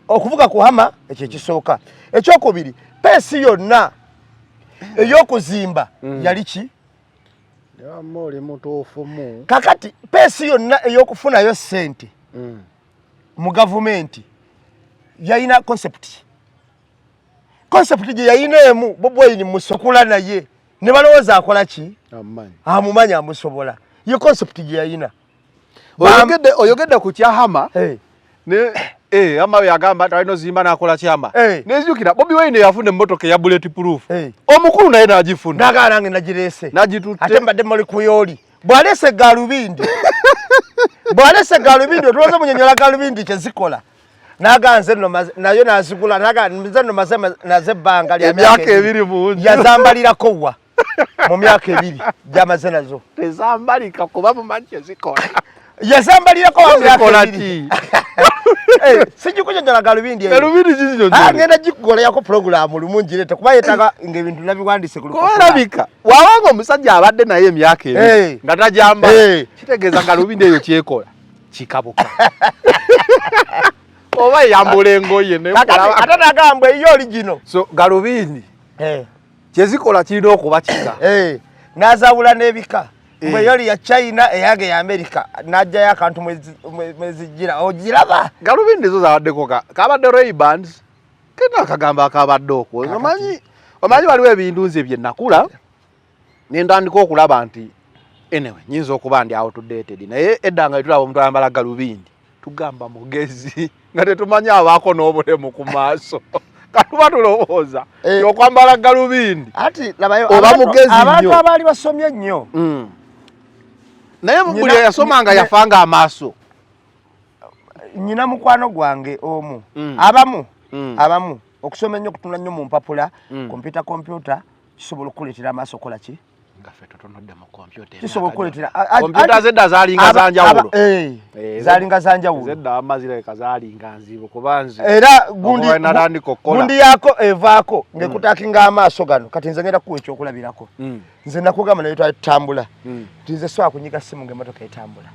okuvuga kuhama ekyo kisooka. Ekyokubiri peesi yonna ey'okuzimba yali ki? Yamuli mutuufu mu. Kakati peesi yonna ey'okufunayo ssente mu gavumenti yalina concept. Concept gye yalina emu Bobi Wine musokula naye ne balowooza akola ki? Amumanyi amusobola. Ye concept gye yalina. Oyogedde ku kyahama ne ama yagamba talino zimba nakola kyama. Nezijukira Bobi Wine yafuna emmotoka ya bulletproof. Omukulu naye n'agifuna. Nagala nange nagireese. Nagitutte. Ate mbadde muli ku yooli. Bw'aleese galubindi. Bw'aleese galubindi otuloze munyonyola galubindi kye zikola. Naganze no nayo nazigula nze no mazema nazebbanga lya myaka ebiri munju. Yazambalirako wa mu myaka ebiri gyamaze nazo. Tezambalika kuba mumanyi zikola. Yazambalirako wa myaka ebiri. Sijikunyonyola galubindi eyo. Galubindi zizo. Ngenda gikugola yako program lumunjirete kuba yetaga ng'ebintu nabiwandise ku lukola. Kolabika. Wawanga omusajja abadde naye emyaka ebiri. Nga tajamba. Kitegeeza galubindi eyo kyekola. Kikabuka. Oba yambule ngoye ne kola. Ate nagambwe iyo original. So galubindi. Kyezikola kirina okuba kika. Nazawula n'ebika. Mwe yoli ya China eyage ya America najja akantu mwezi gira ogiraba. Galubindi zo zawaddeko kabadde Ray-Bans kena akagamba akabadde okwo. Omanyi waliwo ebintu nze bye nakula nendandika okulaba nti anyway nyinza okuba ndi outdated naye eddanga etulaba omuntu ayambala galubindi tugamba mugezi nga tetumanyi abaako n'obulemu ku maaso. Katuba tulowooza okwambala galubindi ati labayo oba mugezi nnyo. Abantu abali basomye nnyo. Naye buli yasomanga yafanga amaaso. Nyina mukwano gwange omu. Abamu okusoma nnyo kutuna nnyo mu mpapula computer kisobola okukuleetera amaaso kola ki? Ngaffe totonodde mu computer. Kisobola okukuleetera computer zedda zaalinga zanjawulo. Zaalinga zanjawulo. Zedda amazireka zaalinga nzibu kubanze. Era gundi yako evaako ngekutakinga amaaso gano kati nze ngenda kuwa ekyokulabirako. Nze nakugamba naye twatambula. Nze swa kunyiga simu ng'emmotoka etambula.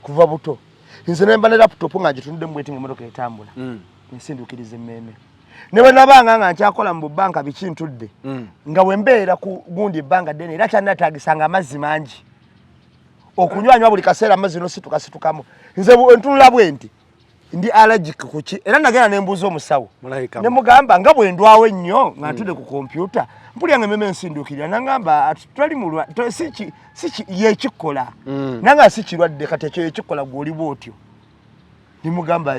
Kuva buto. Nze nemba ne laptop nga gitunudde mu bwetinga emmotoka etambula. Nsindukiriza emmeme. Ne bwe nabanga nga nkyakola mu banka bikintudde. Nga wembeera ku gundi ebbanga ddene era kyannataagisanga amazzi mangi. Okunywanywa buli kaseera amazzi nositukamu. Nze entunula bwe nti ndi allergic kuki era nagenda nembuuza omusawo. Ne mugamba nga bwe ndwawo ennyo nga ntudde ku kompyuta mpulya emmeme nsindukirira nangamba twali mulwa si yekikola. Nanga si kirwadde kati ekyo yekikola gw'oli bw'otyo. Ne mugamba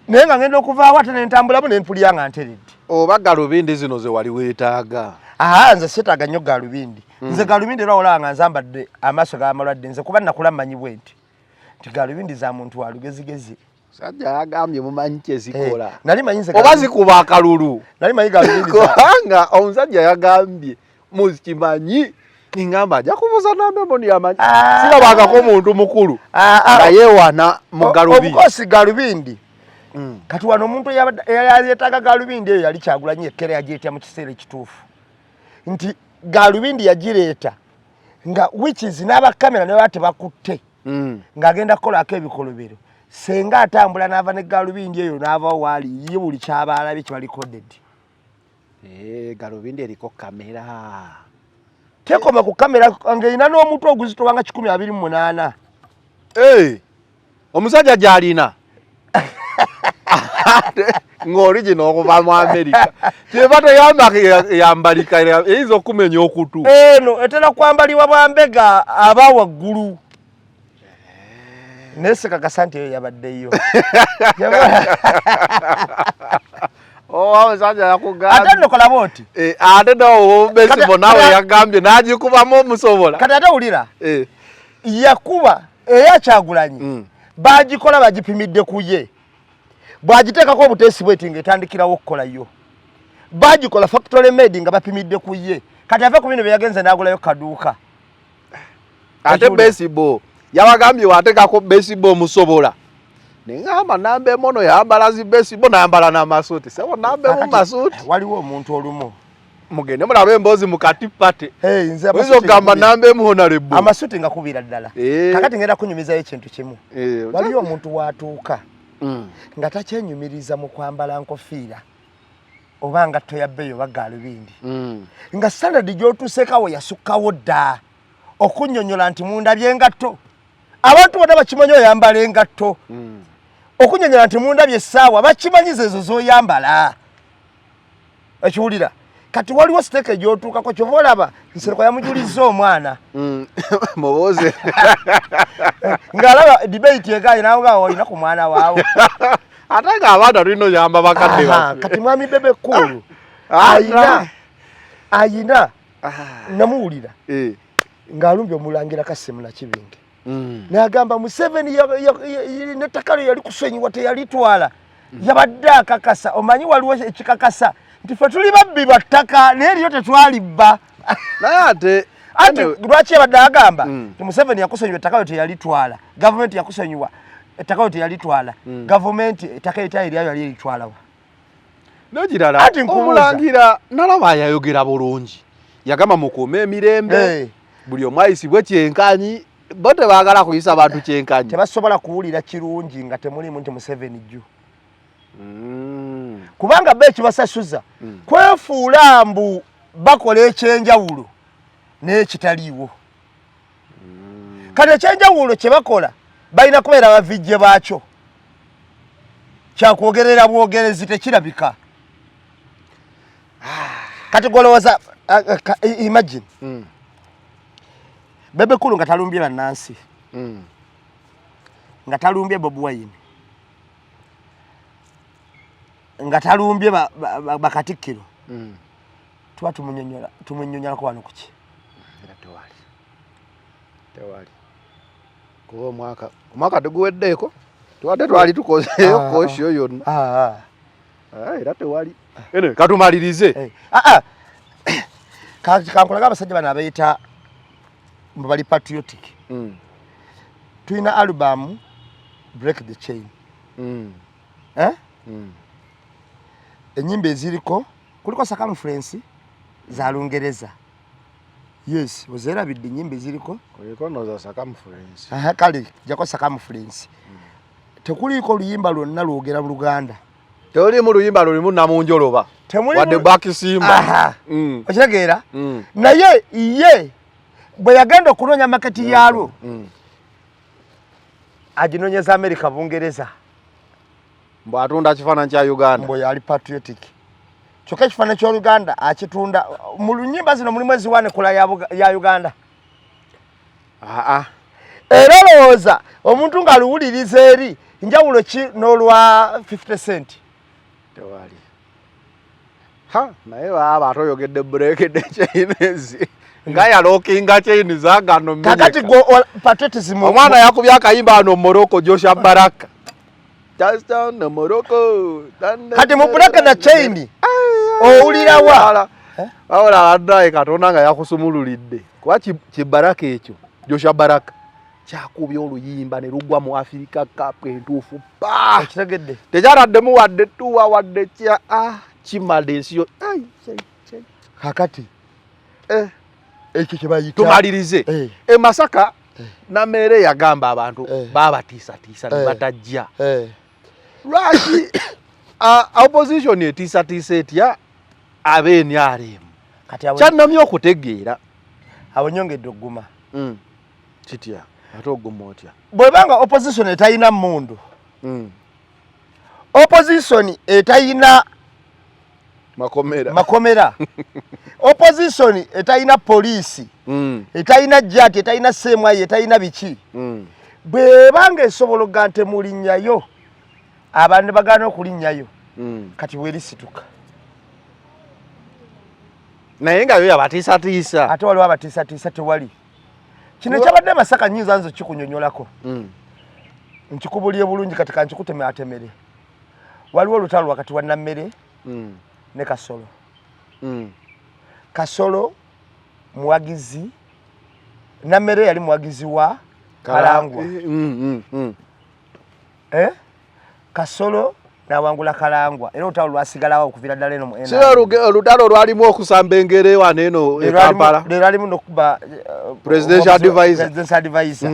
naye nga ngenda okuvaawo ate nentambulamu nempulya nga nteredde. Oba galubindi zino ze wali weetaaga? Nze seetaaga nnyo galubindi. Nze galubindi era olaba nga nzambadde amaaso g'amalwadde nze kuba nakula mmanyi bwe nti galubindi za muntu wa lugezigezi. Sajja yagambye mumanyi kye zikola. Nali manyi nze oba zikuba akalulu. Nali manyi galubindi kubanga omusajja yagambye mukimanyi ngamba ajja kubuuza nambe yamanyi. Sirabangako muntu mukulu nga yeewana mu galubindi. Obukosi galubindi. Kati wano omuntu eyaleetaga galubindi eyo yali Kyagulanyi Ekkere yagireeta mu kiseera ekituufu. Nti galubindi yagireeta nga witches n'abakamera ne baba tebakutte ng'agenda kukolako ebikolobero. Senga atambula n'ava ne galubindi eyo n'avawo waali ye buli kyabaalabye kibalikoded. Galubindi eriko kamera. Tekoma ku kamera ng'erina n'omuntu oguzitowa nga 128. Omusajja gy'alina ng'origina okuva mu America. Kyeba teyambalika eyinza okumenya okutu. Eno etera kwambalibwa bwambega aba waggulu. Neseka Kasante eyo yabaddeyo. Omusajja yakugambye. Ate nnokola bw'oti. Ate nawo Besibo nawe yagambye n'agikubamu omusobola. Kati ate wulira. Yakuba eya Kyagulanyi. Bagikola bagipimidde ku ye. Bwagiteekako obuteesi bweti ng'etandikirawo okukola yo. Bagikola factory made nga bapimidde ku ye. Kati ave ku bino bye yagenze n'agulayo kaduuka. Ate Besibo yabagambye wateekako Besibo musobola. Nengamba nambe mono yambala zi Besibo nayambala n'amasuuti. Sebo nambe mu masuuti. Waliwo omuntu olumu. Mugende mulabe emboozi mu katipate. Nze amasuuti ogamba nambe mu honorable. Amasuuti nga kubira ddala. Kakati ngenda kunyumizayo ekintu kimu. Waliwo omuntu watuuka nga takyenyumiriza mu kwambala nkofiira oba nga toyabbeeyo bagaalubindi nga standard gy'otuuseekawo yasukkawo dda okunnyonnyola nti mundabye engatto abantu bonna bakimanyi oyambala engatto okunnyonnyola nti mundabye essaawa bakimanyiza ezo z'oyambala ekiwulira kati waliwo siteeke gy'otuukako kyova olaba Nsereko yamujuliza omwana mubuuze ng'alaba debate ekaye nawe nga olina ku mwana waawo ate ng'abaana tulina oyamba bakadde baffe kati mwami Bebe Cool ayina namuwulira ng'alumbye omulangira Kassimula Kibinge n'agamba Museveni n'ettaka lye yali kusonyiwa teyalitwala yabadde akakasa omanyi waliwo ekikakasa nti ffe tuli babbi ba ttaka naye lyo tetwalibba naye ate lwaki yabadde agamba nti Museveni yakusonyiwa ettaka lyo teyalitwala gavumenti yakusonyiwa ettaka lyo teyalitwala gavumenti ettaka eritayi lyayo yali eritwalawa n'ekirala omulangira nalaba yayogera bulungi yagamba mukuume emirembe buli omu ayisibwe kyenkanyi bo tebaagala kuyisa bantu kyenkanyi tebasobola kuwulira kirungi nga temulimu nti Museveni jju kubanga be ekibasasuza kwefuula mbu bakola ekyenjawulo n'ekitaliiwo kati ekyenjawulo kye bakola balina kubeera bavijje baakyo kyakwogerera bwogerezi tekirabika kati golowooza imagine Bebe Cool nga talumbye bannansi nga talumbye Bobi Wine nga talumbye bakatikkiro tuba tumunyonyolako wano kuki era tewali kuba omwaka teguweddeeko tuwadde twali tukozeeyo kooshiyo yonna era tewali ene katumalirize kankulaga abasajja bano abayita mbu bali patriotic tulina album Break the Chain enyimba eziriko kuliko circumference za Lungereza yes ozerabidde enyimba eziriko kuliko noza circumference kale jako circumference tekuliko oluyimba lwonna lwogera mu Luganda tewali mu luyimba lulimu namunjoloba wadde bakisimba okitegeera naye ye bwe yagenda okunoonya maketi yaalwo aginoonyeza America Bungereza mbu atunda kifaananyi kya Uganda mbu yali patriotic kyokka ekifaananyi ky'Oluganda akitunda mu lunyimba zino mulimu eziwaanekula ya Uganda era lowooza omuntu ng'aluwuliriza eri njawulo ki n'olwa 50 cent tewali naye baba atoyogedde break the chain ezi nga yalookinga chain zagano kakati patriotism omwana yakubya akayimba ano Morocco Joshua Baraka just down the Morocco kati mu break the chain owulirawa awala addaye Katonda nga yakusumululidde kuba kibaraka ekyo Joshua Baraka kyakubya oluyimba ne lugwa mu Africa Cup entuufu kitegedde tekyaladdemu wadde tuwa wadde kya kimadde ensi yo kakati ekyo kye bayita tumalirize Masaka Namere yagamba abantu babatiisatiisa ne batajja lwaki opposition etiisatiisa etya ab'NRM kyannamya okutegeera awo nyongedde ogguma kitya ate ogguma otya bwebanga opposition etayina mmundu opposition etayina makomera opposition etayina poliisi etayina jati etayina semwayi etayina biki bwebanga esobologa nte mulinnyayo abantu bagana okulinnyayo kati bwerisituka naye nga yo yabatiisatiisa ate waliwo abatiisatiisa tewali kino kyabadde Masaka nyinza nzo kikunyonyolako nkikubulye bulungi kati kankikuteme atemere waliwo olutalo wakati wa Nammere ne Kasolo Kasolo muwagizi Nammere yali muwagizi wa Kalangwa Kasolo nawangula Kalangwa era olutalo lwasigalawo okuvira ddala eno mu olutalo lwalimu okusamba engere wano eno e Kampala lwalimu n'okuba presidential advisor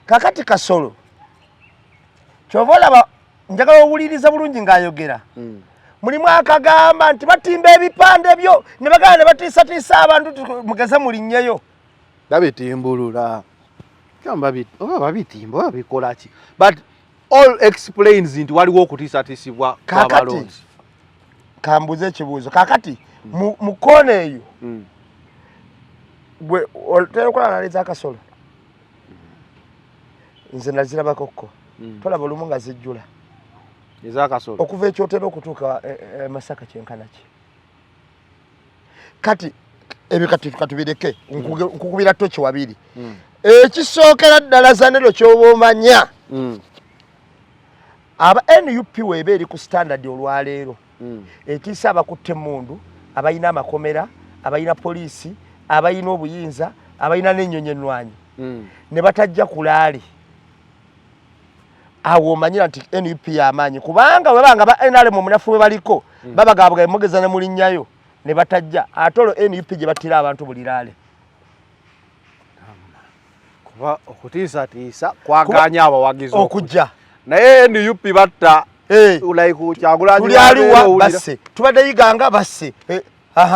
kakati Kasolo kyova olaba njagala owuliriza bulungi ng'ayogera. Mulimu akagamba nti batimba ebipande byo ne bagala ne batiisatiisa abantu mugeze mulinnyeyo. Babitimbulula. Kamba babitimba babikola ki? But all explains nti waliwo okutiisatiisibwa kw'abalonzi. Kambuze ekibuuzo. Kaakati mu koona eyo gwe otera okulanaliza akasolo. Nze nazirabakokko. Tolaba olumu nga zijjula. Ez'akasolo. Okuva ekyotera okutuuka Masaka kyenkana ki. Kati ebyo katubireke nkukubira toki wabiri. Ekisookera ddala zanero ky'oba omanya. Aba NUP weeba eri ku standard olwaleero. Etiisa abakutte emmundu, abayina amakomera, abayina poliisi, abayina obuyinza, abayina n'ennyonyi ennwanyi. Ne batajja kulaali. Awo omanyira nti NUP y'amaanyi kubanga webanga ba NRM omunafu we baliko babagabwa emogeza ne mulinnyayo ne batajja ate olwo NUP gye battira abantu buliraale. Kuba okutiisatiisa kwaganya abawagizi okujja naye NUP batta ulayiku Kyagulanyi tuli aliwa basse tubadde yiganga basse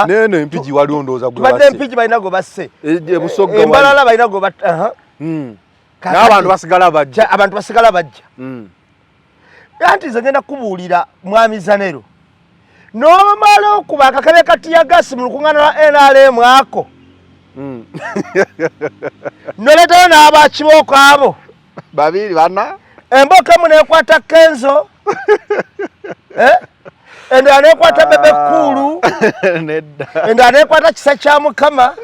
nene mpiji wali ondooza gwe basse tubadde mpiji balina go basse ebusogga wali embalala balina go batta n'abantu basigala bajja abantu basigala bajja anti nze ngenda kubuulira mwami Zanero n'omala okuba akakebe katiya gasi mu lukuŋŋaana lwa NRM ako noleetayo n'abakibooko abo babiri bana emboka emu neekwata Kenzo endala neekwata Bebe Kulu endala neekwata Kisa kya Mukama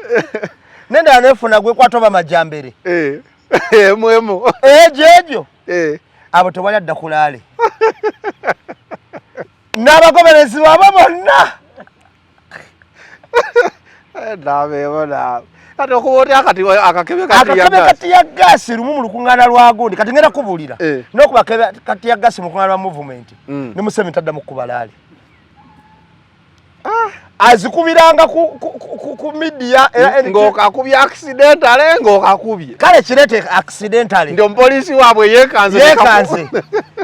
n'endala neefuna gwekwata oba Majambere mwemu gyebyo abo tewali adda kulaale n'abagoberezi abo bonna nabeebona kati okuba oti akakebe katiya gasi lumu mu lukuŋŋaana lwa gundi kati ngenda kubuulira n'okuba katiya gasi mu lukuŋŋaana lwa movement ne Museveni taddamu kubalaale azikubiranga ku media ng'okakubye accidentale ng'okakubye kale kirete accidentale ndi omupoliisi waabwe yeekanze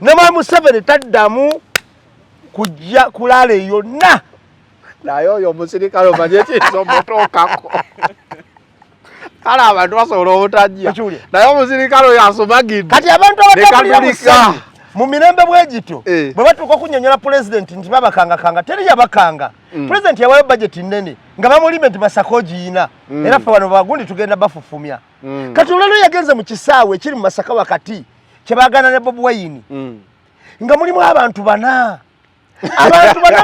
ne mwami Museveni taddamu kujja kulaale yonna naye oyo omusirikale omanye ekintu omutuukako kale abantu basobola obutajja naye omusirikale oyo asomagidde kati abantu abatambulira mu mirembe bwegito bwe batuuka okunnyonnyola pulezidenti nti babakangakanga teri yabakanga pulezidenti yawayo bajeti nnene nga bamulime nti Masaka ogiina era ffe wano bagundi tugenda bafufumya kati olwaliro yagenze mu kisaawe ekiri mu Masaka wakati kye baagana ne Bobi Wine nga mulimu abantu bana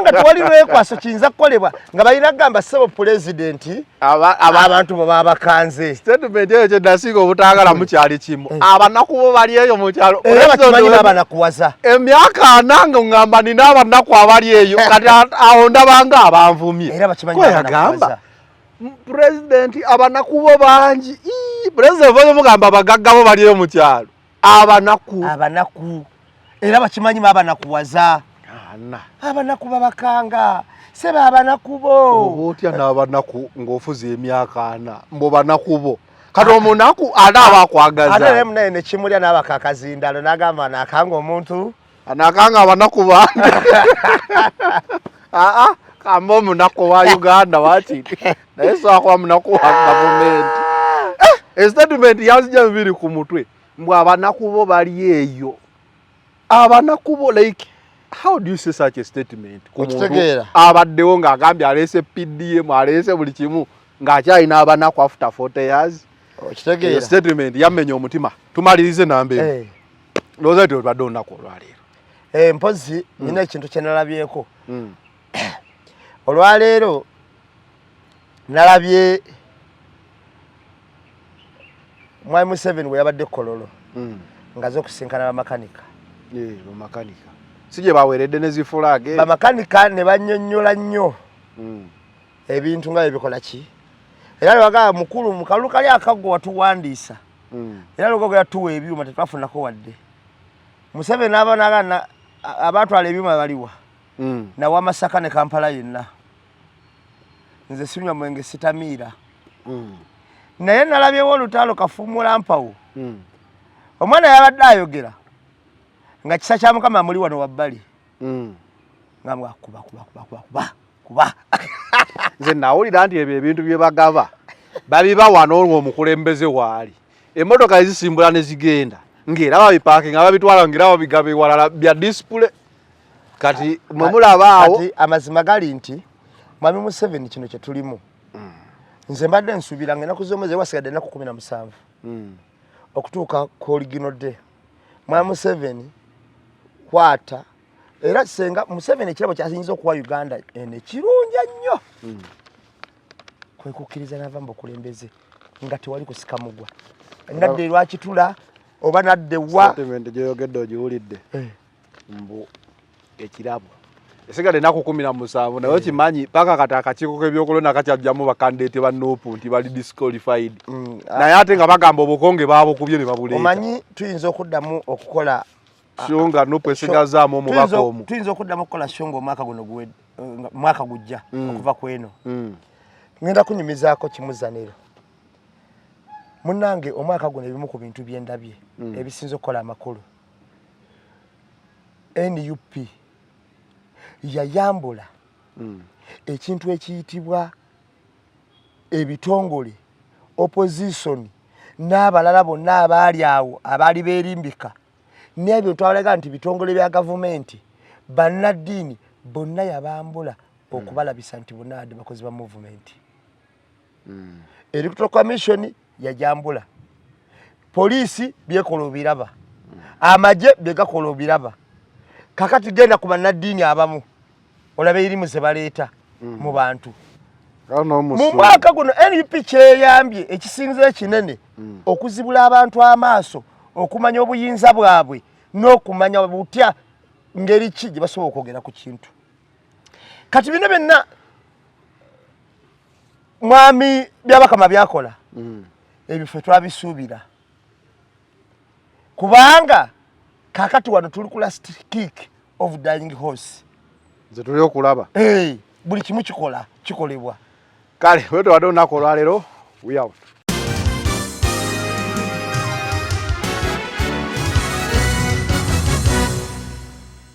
nga tewali lwekwaso kiyinza kukolebwa nga balina kugamba ssebo pulezidenti abantu bwe babakanze statement eyo kye nasinga obutaagala mukyali kimu abanaku bo bali eyo mu kyalo era bakimanyi babanakuwaza emyaka 4 nga ngamba nina abanaku abali eyo kati awo ndabanga abanvumye era bakimanyi babanakuwaza pulezidenti abanaku bo bangi pulezidenti oyo mugamba abagagga bo bali eyo mu kyalo abanaku era bakimanyi babanakuwaza abanaku babakanga sebe abanaku bo otya n'abanaku ng'ofuza emyaka 4 mbo banaku bo kati omunaku anaaba akwagaza ate munene kimulya n'abakakazindalo n'agamba nakanga omuntu anakanga abanaku bange kamba omunaku wa Uganda wakiti naye sokuba munaku wa gavumenti estatement yazija bibiri ku mutwe mbw abanaku bo bali eyo abanaku bo like how do you say such a statement kumuntu abaddewo ng'agambye aleese PDM aleese buli kimu ng'akyalina abanaku after 40 years okitegeera statement yamenya omutima tumalirize nambe ndowooza nti olwadde olunaku olwaleero mpozi nina ekintu kye nalabyeko olwaleero nalabye mwami Museveni we yabadde Kololo ngaze okusinkana bamakanika bamakanika sije baweredde ne zifulage bamakanika ne bannyonnyola nnyo ebintu nga ebikola ki era lwaga mukulu mukalu kali akago watuwandiisa era lwaga yatuwa ebyuma tetwafunako wadde Museveni n'abanagana abatwala ebyuma baliwa na wa Masaka ne Kampala yenna nze sinywa mwenge sitamiira naye nalabyewo olutalo kafumula mpawo omwana yabadde ayogera nga kisa kya Mukama muli wano wabbali ngamwa kuba nze nawulira nti ebyo ebintu bye bagaba babiba wano ng'omukulembeze waali emmotoka ezisimbula ne zigenda ng'era babipaakinga babitwala ng'era babigaba ewalala bya display kati mwe mulaba awo kati amazima gali nti Mwami Museveni kino kye tulimu nze mbadde nsuubira ng'ennaku z'omwezi wasigadde ennaku 17 okutuuka ku original day Mwami Museveni kwata era senga Museveni ekirabo ky'asinyiza okuwa Uganda ene kirunja nnyo kwe kukkiriza n'ava mu bukulembeze nga tewali kusika mugwa nadde lwakitula oba nadde wa statement gyoyogedde ogiwulidde mbu ekirabo esigadde ennaku 17 naye kimanyi paka kati akakiiko k'ebyokulonda kakyajjamu bakandidate ba Nuupu nti bali disqualified naye ate nga bagamba obukonge baabukubye ne babuleeta omanyi tuyinza okuddamu okukola shonga Nuupu esigazaamu omubaka omu tuyinza okuddamu okukola shonga omwaka guno mwaka gujja okuva ku eno ngenda kunyumizaako kimuzaniro munnange omwaka guno ebimu ku bintu byendabye ebisinza okukola amakulu NUP yayambula ekintu ekiyitibwa ebitongole opposition n'abalala bonna abaali awo abaali beerimbika n'ebyo twalaga nti bitongole bya gavumenti bannaddiini bonna yabambula okubalabisa nti bonna adde bakozi ba movement Electoral Commission yajambula poliisi byekola obiraba amaje byegakola obiraba kakati genda ku bannaddiini abamu olabe irimu ze baleeta mu bantu mu mwaka guno NUP kyeyambye ekisinze ekinene okuzibula abantu amaaso okumanya obuyinza bwabwe n'okumanya butya ngeri ki gye basobola okwogera ku kintu kati bino byonna mwami byabakama byakola ebifo twabisuubira kubanga kakati wano tuli ku last kick of dying horse nze tuli okulaba buli kimu kikolebwa kale wetu wadde olunaku olwaleero we out